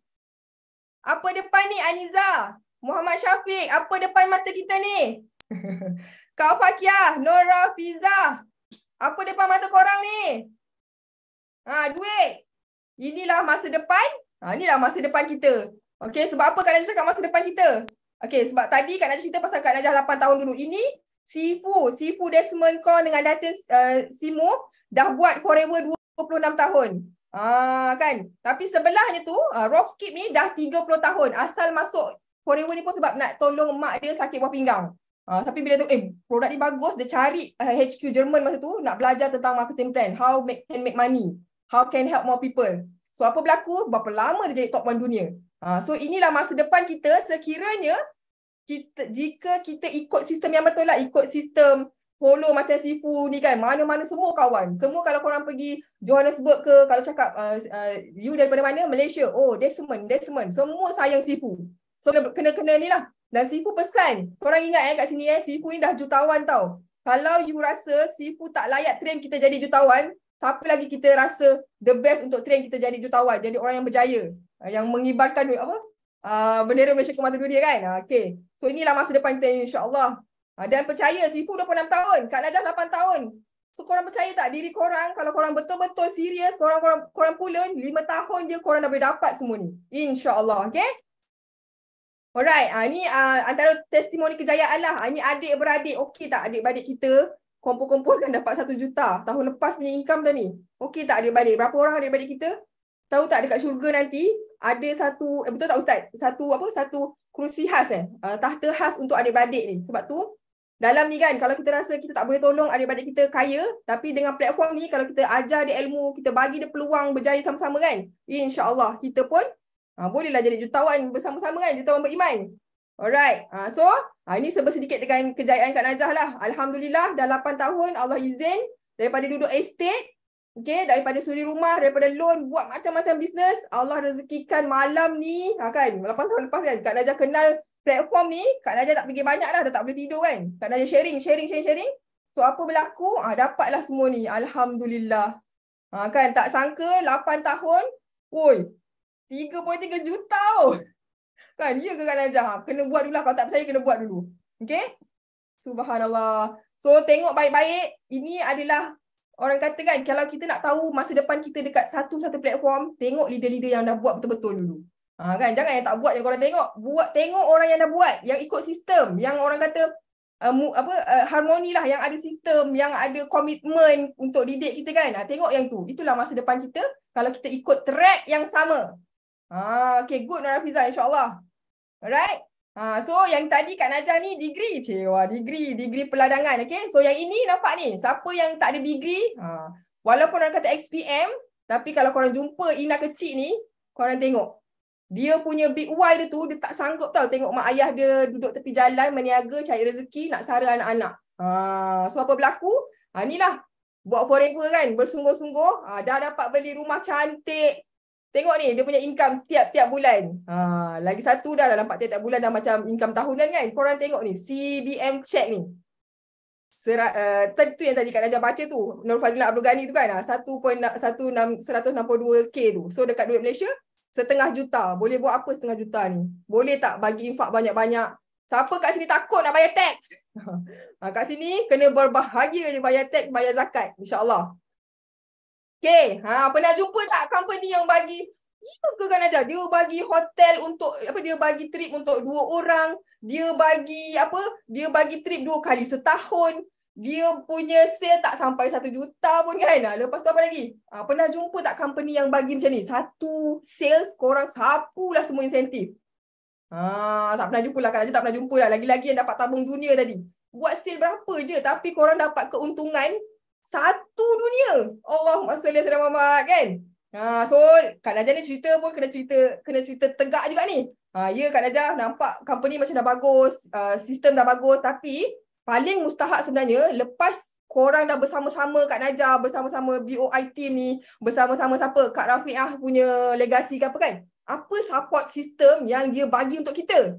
Apa depan ni, Aniza? Muhammad Syafiq, apa depan mata kita ni? Kak Fakiah, Nora Fiza. Apa depan mata korang ni? Duit. Inilah masa depan. Inilah masa depan kita. Okay, sebab apa Kak Najah cakap masa depan kita? Okay, sebab tadi Kak Najah cerita pasal Kak Najah 8 tahun dulu. Ini Sifu Desmond Kong dengan Datin Simo dah buat forever 26 tahun. Kan? Tapi sebelahnya tu, Rofkip ni dah 30 tahun. Asal masuk forever ni pun sebab nak tolong mak dia sakit buah pinggang. Tapi bila tu, produk ni bagus, dia cari HQ Jerman masa tu, nak belajar tentang marketing plan. How can make money. How can help more people. So apa berlaku? Berapa lama dia jadi top 1 dunia. So inilah masa depan kita sekiranya jika kita ikut sistem yang betul lah. Ikut sistem follow macam Sifu ni kan. Mana-mana semua kawan. Semua kalau korang pergi Johannesburg ke, kalau cakap you daripada mana? Malaysia. Oh, Desmond. Semua sayang Sifu. So kena-kena ni lah. Dan Sifu pesan. Korang ingat kat sini Sifu ni dah jutawan tau. Kalau you rasa Sifu tak layak train kita jadi jutawan, siapa lagi kita rasa the best untuk train kita jadi jutawan, jadi orang yang berjaya, yang mengibarkan bendera Malaysia ke mata dunia kan. Okay. So inilah masa depan kita insya-Allah. Dan percaya Sifu 26 tahun, Kak Najah 8 tahun. So korang percaya tak diri korang, kalau korang betul-betul serius, korang pula 5 tahun je korang dah boleh dapat semua ni. Insya-Allah. Okay? Alright, ni antara testimoni kejayaan lah. Ini adik-beradik, okey tak adik-beradik kita kumpul-kumpul kan dapat 1 juta. Tahun lepas punya income dah ni. Okey tak adik-beradik? Berapa orang adik-beradik kita? Tahu tak dekat syurga nanti ada satu, betul tak Ustaz? Satu kerusi khas tahta khas untuk adik-beradik ni. Sebab tu Dalam ni kan, kalau kita rasa kita tak boleh tolong adik-adik kita kaya, tapi dengan platform ni, kalau kita ajar dia ilmu, kita bagi dia peluang berjaya sama-sama kan, insyaAllah kita pun bolehlah jadi jutawan bersama-sama kan, jutawan beriman. Alright, so ini sedikit dengan kejayaan Kak Najah lah. Alhamdulillah dah 8 tahun Allah izin, daripada duduk estate, okay, daripada suri rumah, daripada loan, buat macam-macam bisnes, Allah rezekikan malam ni, kan, 8 tahun lepas kan, Kak Najah kenal platform ni, Kak Najah tak pergi banyak dah tak boleh tidur kan. Kak Najah sharing. So apa berlaku? Dapatlah semua ni. Alhamdulillah. Kan tak sangka 8 tahun, 3.3 juta. Kan, ya ke Kak Najah? Kena buat dulu lah. Kalau tak percaya kena buat dulu. Okay? Subhanallah. So tengok baik-baik. Ini adalah orang kata kan, kalau kita nak tahu masa depan kita dekat satu platform, tengok leader-leader yang dah buat betul-betul dulu. Kan, jangan yang tak buat yang korang tengok. Tengok orang yang dah buat, yang ikut sistem, yang orang kata harmoni lah, yang ada sistem, yang ada komitmen untuk didik kita kan. Tengok yang tu. Itulah masa depan kita kalau kita ikut track yang sama. Okay, good Nur Hafizah, insyaAllah. Alright. So yang tadi Kak Najah ni degree. Degree peladangan. Okay. So yang ini nampak ni, siapa yang tak ada degree, walaupun orang kata XPM, tapi kalau korang jumpa Ina kecil ni, korang tengok. Dia punya big why dia tu, dia tak sanggup tau tengok mak ayah dia duduk tepi jalan, meniaga, cari rezeki, nak sara anak-anak. So apa berlaku? Inilah, buat forever kan, bersungguh-sungguh, dah dapat beli rumah cantik. Tengok ni, dia punya income tiap-tiap bulan. Lagi satu dah nampak tiap-tiap bulan dah macam income tahunan kan. Korang tengok ni, CBM check ni. Tu yang tadi Kak Najah baca tu, Nur Fazlina Abdul Ghani tu kan, 162K tu. So dekat duit Malaysia, 0.5 juta. Boleh buat apa 0.5 juta ni? Boleh tak bagi infak banyak-banyak? Siapa kat sini takut nak bayar teks? Kat sini kena berbahagia je bayar teks, bayar zakat. InsyaAllah. Okay. Pernah jumpa tak company yang bagi? Ya ke Kak Najah? Dia bagi hotel untuk, dia bagi trip untuk 2 orang. Dia bagi trip 2 kali setahun. Dia punya sale tak sampai 1 juta pun kan. Lepas tu apa lagi? Pernah jumpa tak company yang bagi macam ni? Satu sales, korang sapulah semua insentif. Tak pernah jumpa lah. Kak Najah tak pernah jumpa lah. Lagi-lagi yang dapat tabung dunia tadi. Buat sale berapa je, tapi korang dapat keuntungan 1 dunia. Allahumma salli ala Muhammad kan. So Kak Najah ni cerita pun kena cerita tegak juga ni. Ya Kak Najah nampak company macam dah bagus, sistem dah bagus, tapi paling mustahak sebenarnya lepas korang dah bersama-sama Kak Najah, bersama-sama BOI team ni, bersama-sama siapa? Kak Rafiah punya legasi ke apa kan? Apa support system yang dia bagi untuk kita?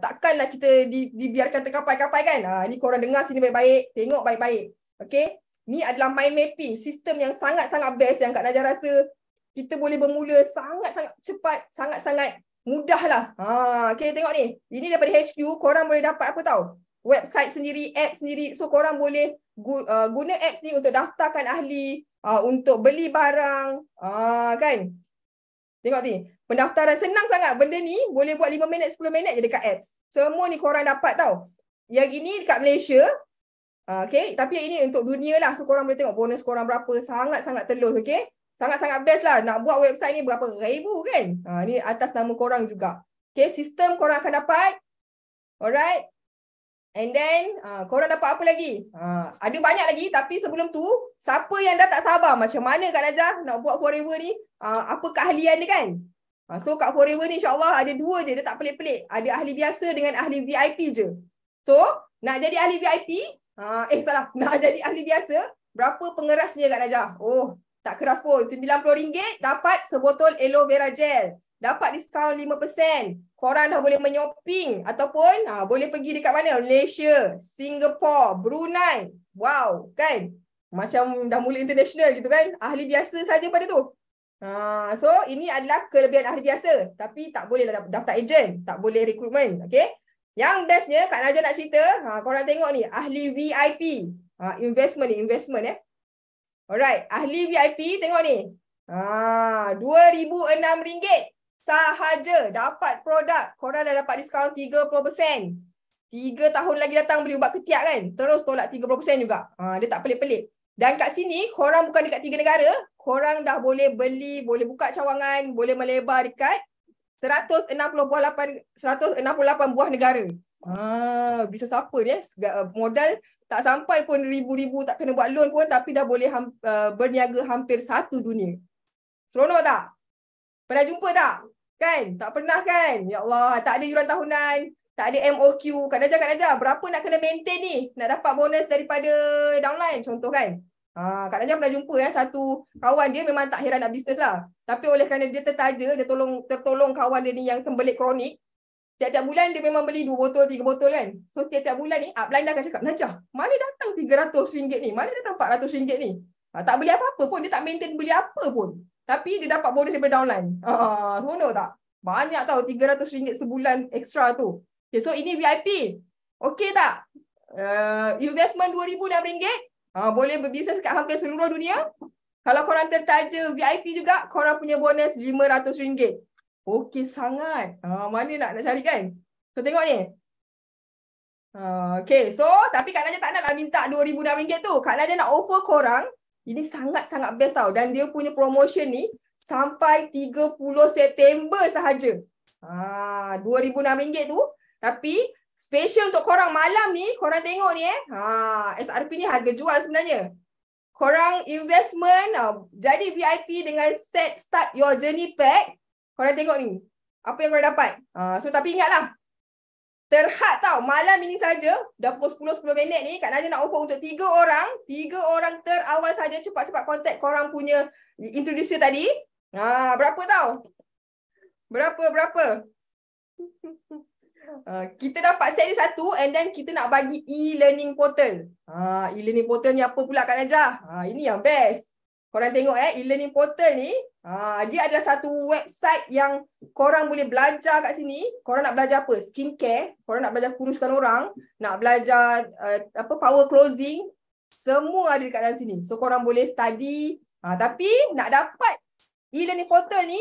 Takkanlah kita dibiarkan terkapai-kapai kan? Ni korang dengar sini baik-baik, tengok baik-baik. Okay? Ni adalah mind mapping, sistem yang sangat-sangat best yang Kak Najah rasa kita boleh bermula sangat-sangat cepat, sangat-sangat mudah lah. Okay, tengok ni. Ini daripada HQ, korang boleh dapat apa tahu? Website sendiri, app sendiri. So korang boleh guna apps ni untuk daftarkan ahli, untuk beli barang, kan? Tengok ni, pendaftaran senang sangat. Benda ni boleh buat 5 minit, 10 minit je dekat apps. Semua ni korang dapat tau. Yang ini dekat Malaysia, okay, tapi yang ini untuk dunia lah. So korang boleh tengok bonus korang berapa. Sangat-sangat telus, okay? Sangat-sangat best lah. Nak buat website ni berapa ribu kan? Ni atas nama korang juga. Okay, sistem korang akan dapat. Alright. And then, korang dapat apa lagi? Ada banyak lagi, tapi sebelum tu, siapa yang dah tak sabar macam mana Kak Najah nak buat forever ni? Apa keahlian dia kan? So kat forever ni insyaAllah ada 2 je, dia tak pelik-pelik. Ada ahli biasa dengan ahli VIP je. So, nak jadi ahli VIP, nak jadi ahli biasa, berapa pengerasnya Kak Najah? Oh, tak keras pun. RM90 dapat sebotol aloe vera gel. Dapat diskaun 5%. Korang dah boleh menyoping ataupun boleh pergi dekat mana? Malaysia, Singapore, Brunei. Wow, kan? Macam dah mula international gitu kan? Ahli biasa saja pada tu. So, ini adalah kelebihan ahli biasa. Tapi tak boleh daftar ejen. Tak boleh rekrutmen. Okay? Yang bestnya, Kak Najah nak cerita. Korang tengok ni, ahli VIP. Investment. Alright, ahli VIP tengok ni. RM2,006 sahaja dapat produk. Korang dah dapat diskaun 30%. 3 tahun lagi datang beli ubat ketiak kan. Terus tolak 30% juga. Dia tak pelik-pelik. Dan kat sini, korang bukan dekat 3 negara. Korang dah boleh beli, boleh buka cawangan, boleh melebar dekat 168 buah negara. Bisa siapa ni? Modal tak sampai pun ribu-ribu, tak kena buat loan pun, tapi dah boleh berniaga hampir satu dunia. Seronok tak? Pernah jumpa tak? Kan? Tak pernah kan? Ya Allah, tak ada yuran tahunan, tak ada MOQ. Kak Najah, berapa nak kena maintain ni? Nak dapat bonus daripada downline contoh kan? Kak Najah pernah jumpa satu kawan dia memang tak heran nak bisnes lah. Tapi oleh kerana dia tertaja, dia tertolong kawan dia ni yang sembelit kronik. Tiap-tiap bulan dia memang beli 2 botol, 3 botol kan. So tiap-tiap bulan ni, upline dah akan cakap, Najah, mana datang RM300 ni? Mana datang RM400 ni? Tak beli apa-apa pun, dia tak maintain beli apa pun. Tapi dia dapat bonus daripada downline. Seronok tak? Banyak tau RM300 sebulan extra tu. Okay, so ini VIP. Okay tak? Investment RM2,006. Boleh berbisnes kat hampir seluruh dunia. Kalau korang tertaja VIP juga, korang punya bonus RM500. Okey sangat. Mana nak cari kan? So tengok ni. Okay, so tapi Kak Najah tak nak minta RM2,006 tu. Kak Najah nak offer korang. Ini sangat-sangat best tau. Dan dia punya promotion ni sampai 30 September sahaja. RM2,006 tu. Tapi special untuk korang malam ni, korang tengok ni SRP ni harga jual sebenarnya. Korang investment, jadi VIP dengan start your journey pack. Korang tengok ni, apa yang korang dapat. So tapi ingatlah, terhad tau, malam ini saja, dah pukul 10 minit ni, Kak Najah nak offer untuk 3 orang. 3 orang terawal saja, cepat-cepat contact korang punya introducer tadi. Berapa tau? Berapa? Kita dapat set ni satu, and then kita nak bagi e-learning portal. E-learning portal ni apa pula Kak Najah? Ini yang best. Korang tengok e-learning portal ni, dia adalah satu website yang korang boleh belajar kat sini. Korang nak belajar apa? Skincare, korang nak belajar kuruskan orang, nak belajar power closing, semua ada dekat dalam sini. So korang boleh study. Tapi nak dapat e-learning portal ni,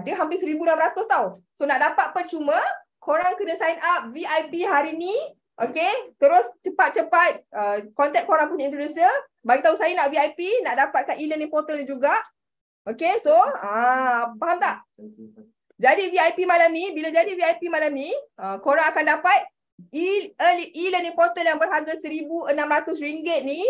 dia hampir 1,600 tau. So nak dapat percuma, korang kena sign up VIP hari ni. Okay, terus cepat-cepat contact korang punya introducer, bagi tahu saya nak VIP, nak dapatkan e-learning portal ni juga. Okay, so faham tak? Jadi VIP malam ni, bila jadi VIP malam ni, korang akan dapat e-learning portal yang berharga RM1,600 ni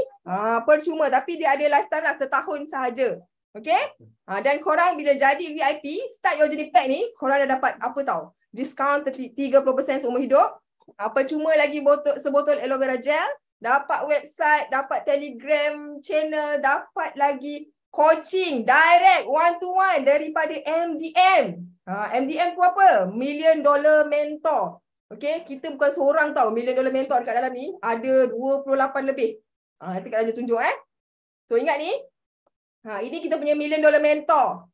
percuma, tapi dia ada lifetime lah, setahun sahaja. Okay, dan korang bila jadi VIP, start your journey pack ni, korang dah dapat apa tau? Diskaun 30% seumur hidup. Percuma lagi sebotol aloe vera gel, dapat website, dapat Telegram channel, dapat lagi coaching direct one to one daripada MDM. MDM tu apa? $1 Million Mentor. Okay, kita bukan seorang tau, $1 Million Mentor dekat dalam ni, ada 28 lebih. Nanti Kak Najah tunjuk So ingat ni, ini kita punya $1 Million Mentor.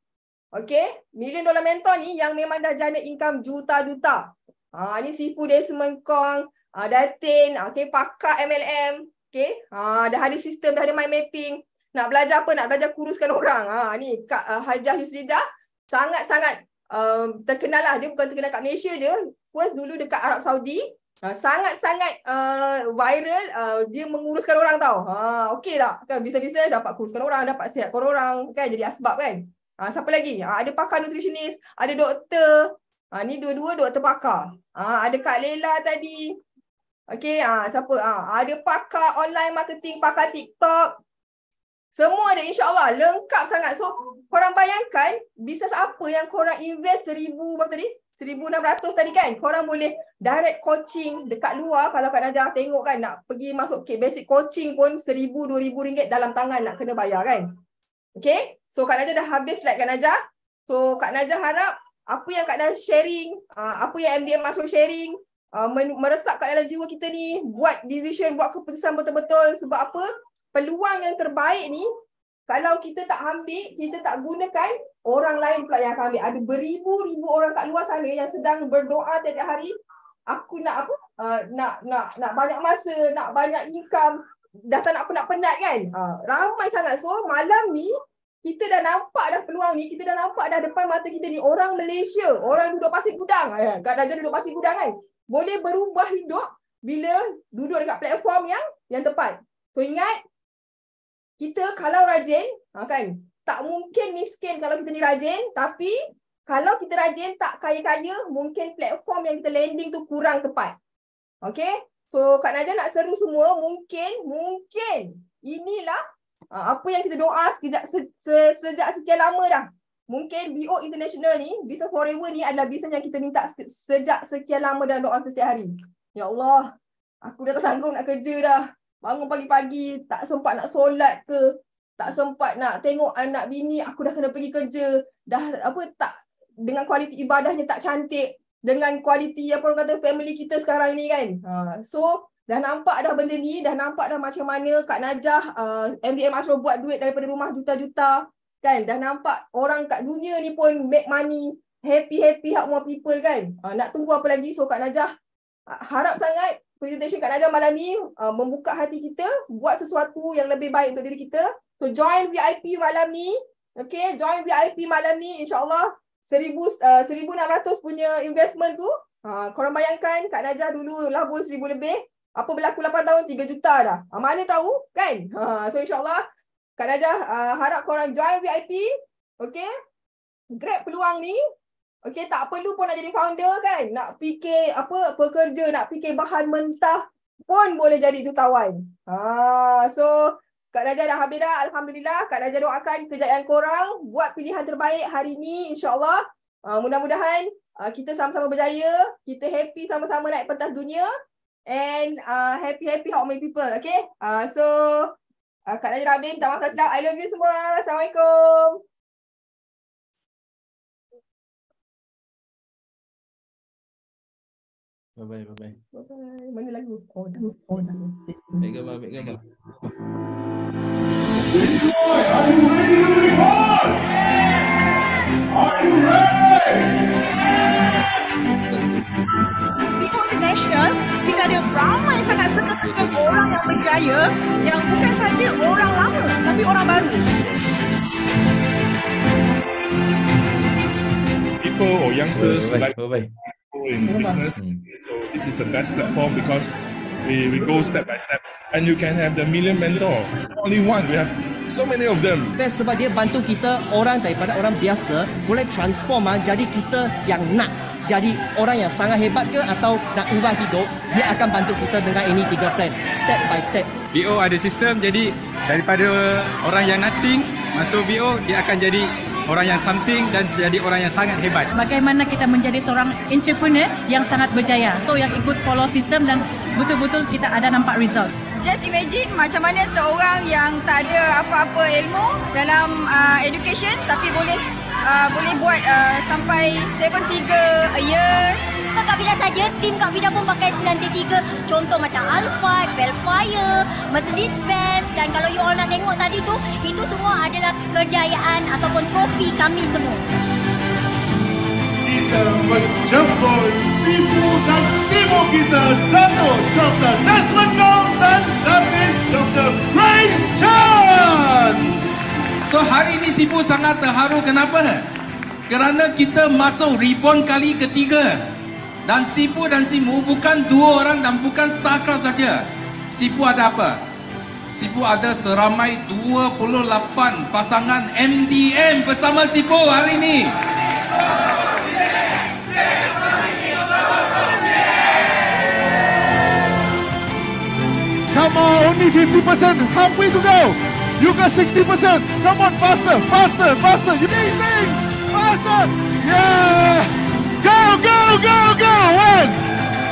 Okay, $1 Million Mentor ni yang memang dah jana income juta-juta. Ni Sifu Desmond Kong, Datin, okay, pakar MLM, okay, dah ada sistem, dah ada mind mapping. Nak belajar apa? Nak belajar kuruskan orang. Ni Kak Hajah Yuslidah, sangat-sangat terkenal lah. Dia bukan terkenal kat Malaysia, dia first dulu dekat Arab Saudi. Sangat-sangat viral, dia menguruskan orang tau. Okay tak? Kan bisa-bisa dapat kuruskan orang, dapat sihatkan orang, kan jadi asbab kan. Siapa lagi? Ada pakar nutritionist, ada doktor. Ni dua-dua doktor pakar. Ada Kak Lela tadi. Okay, siapa? Ada pakar online marketing, pakar TikTok. Semua ada, insyaAllah. Lengkap sangat. So, korang bayangkan, bisnes apa yang korang invest 1,600 tadi kan? Korang boleh direct coaching dekat luar. Kalau Kak Najah tengok kan, nak pergi masuk basic coaching pun RM1,000, RM2,000 dalam tangan nak kena bayar kan? Okay? So, Kak Najah dah habis slide Kak Najah. So, Kak Najah harap apa yang Kak Najah sharing, apa yang MDM Masuk sharing, meresap kat dalam jiwa kita ni, buat decision, buat keputusan betul-betul. Sebab apa? Peluang yang terbaik ni, kalau kita tak ambil, kita tak gunakan, orang lain pula yang akan ambil. Ada beribu-ribu orang kat luar sana yang sedang berdoa tiap hari, aku nak apa? Nak banyak masa, nak banyak income, dah tak nak penat kan? Ramai sangat. So malam ni, kita dah nampak dah peluang ni, kita dah nampak dah depan mata kita ni, orang Malaysia, orang duduk Pasir Gudang, Kak Najah duduk Pasir Gudang kan, boleh berubah hidup bila duduk dekat platform yang tepat. So ingat, kita kalau rajin, kan, tak mungkin miskin kalau kita ni rajin, tapi kalau kita rajin tak kaya-kaya, mungkin platform yang kita landing tu kurang tepat. Okay. So Kak Najah nak seru semua, mungkin inilah apa yang kita doa sejak sekian lama dah. Mungkin BO International ni, Business Forever ni adalah bisnes yang kita minta sejak sekian lama dalam doa setiap hari. Ya Allah, aku dah tak sanggup nak kerja dah. Bangun pagi-pagi, tak sempat nak solat ke, tak sempat nak tengok anak bini, aku dah kena pergi kerja. Dah tak, dengan kualiti ibadahnya tak cantik, dengan kualiti apa orang kata family kita sekarang ni kan. So dah nampak dah benda ni, dah nampak dah macam mana Kak Najah MDM Ashro buat duit daripada rumah juta-juta kan. Dah nampak orang kat dunia ni pun make money, happy help more people kan. Nak tunggu apa lagi? So Kak Najah harap sangat presentation Kak Najah malam ni membuka hati kita buat sesuatu yang lebih baik untuk diri kita. So join VIP malam ni. Okay, join VIP malam ni, insyaAllah 1,600 punya investment tu. Korang bayangkan Kak Najah dulu labur 1,000 lebih. Apa berlaku 8 tahun 3 juta dah. Mana tahu kan? So insyaAllah Kak Najah harap korang join VIP. Okay, grab peluang ni. Okay, tak perlu pun nak jadi founder kan. Nak fikir pekerja, nak fikir bahan mentah pun boleh jadi jutawan. So Kak Najah dah habis dah. Alhamdulillah. Kak Najah doakan kejayaan korang. Buat pilihan terbaik hari ni, insyaAllah. Mudah-mudahan kita sama-sama berjaya. Kita happy sama-sama naik pentas dunia. And happy how many people. Okay. So Kak Najah Rabim, minta maaf sedap. I love you semua. Assalamualaikum. Bye-bye. Bye-bye. Mana lagu? Oh, dah. Ambil gambar. Boy, are you ready to record? Are you ready? BO International, kita ada ramai sangat seka-seka orang yang berjaya yang bukan saja orang lama tapi orang baru. People or youngsters who like Bye-bye. go in business, so this is the best platform because we go step by step and you can have the million mentor. Only one, we have so many of them. Best sebab dia bantu kita orang daripada orang biasa boleh transform jadi kita yang nak jadi orang yang sangat hebat ke atau nak ubah hidup, dia akan bantu kita dengan ini 3 plan step by step. BO ada sistem, jadi daripada orang yang nothing masuk BO, dia akan jadi orang yang something dan jadi orang yang sangat hebat. Bagaimana kita menjadi seorang entrepreneur yang sangat berjaya. So yang ikut follow sistem dan betul-betul kita ada nampak result. Just imagine macam mana seorang yang tak ada apa-apa ilmu dalam education tapi boleh buat sampai 7 figure a year. Bukan Kak Fida saja, tim Kak Fida pun pakai 933. Contoh macam Alphard, Velfire, Mercedes-Benz. Dan kalau you all nak tengok tadi tu, itu semua adalah kejayaan ataupun trofi kami semua. Kita menjemput Sifu dan Simo kita, Dato' Dr. Desmond Gong dan Datin Dr. Grace Chan. So hari ini Sifu sangat terharu. Kenapa? Kerana kita masuk reborn kali ketiga. Dan Sifu dan Simu bukan 2 orang dan bukan StarCraft saja. Sifu ada apa? Sifu ada seramai 28 pasangan MDM bersama Sifu hari ini. Come on, only 50%, halfway to go. You got 60%. Come on, faster. You amazing. Faster. Yes. Go. 1,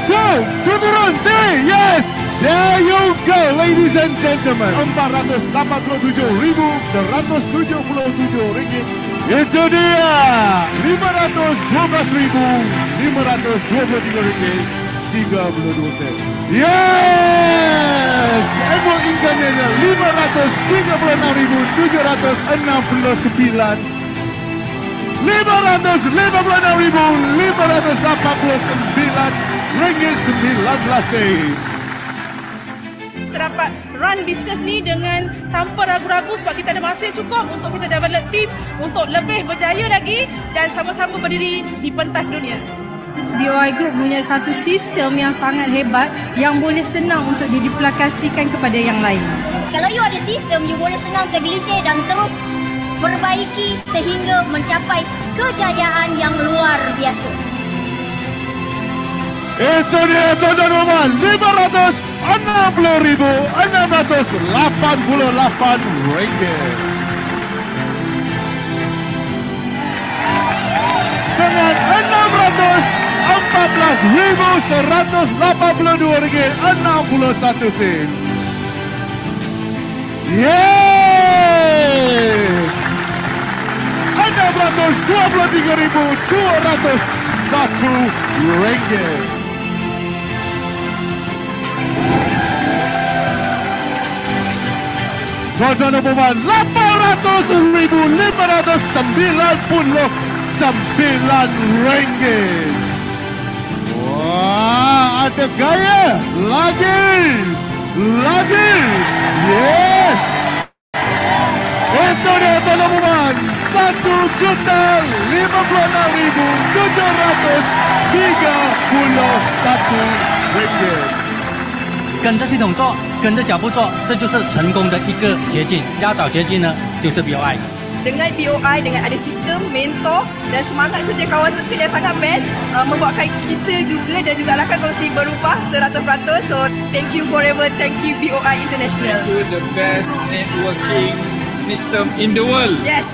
2, turun, 3. Yes. There you go, ladies and gentlemen. 487,177 ringgit. Itu dia. 512,523 ringgit. 32 sen. Yes! Emo Inkannya 536,769. 556,589 ringgit 19 sen. Kita dapat run business ni dengan tanpa ragu-ragu sebab kita ada masa cukup untuk kita develop team untuk lebih berjaya lagi dan sama-sama berdiri di pentas dunia. BOI Group punya satu sistem yang sangat hebat yang boleh senang untuk diduplikasikan kepada yang lain. Kalau you ada sistem, you boleh senang tergelincir dan terus perbaiki sehingga mencapai kejayaan yang luar biasa. Itu dia tuan-tuan dan puan, 560,688 ringgit. Dengan 614,182 ringgit 61 sen. Yes! 623,201 ringgit. Tuan-tuan dan puan, 800,599 ringgit. Wah, ada gaya. Lagi. Yes. Itu dia tuan-tuan dan puan, 1,56,731 ringgit. 跟着系统做，跟着脚步做，这就是成功的一个捷径。要找捷径呢，就是 BOI。 Dengan BOI, dengan ada sistem, mentor dan semangat serta kawan circle yang sangat best, membuatkan kita juga dan juga rakan kongsi berubah 100%. So, thank you forever. Thank you BOI International. Itu the best networking system in the world. Yes.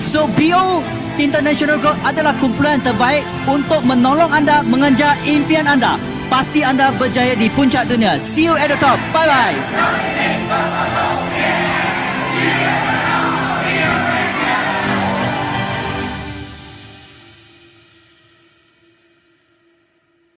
So, BO International Group adalah kumpulan terbaik untuk menolong anda mengejar impian anda. Pasti anda berjaya di puncak dunia. See you at the top. Bye-bye.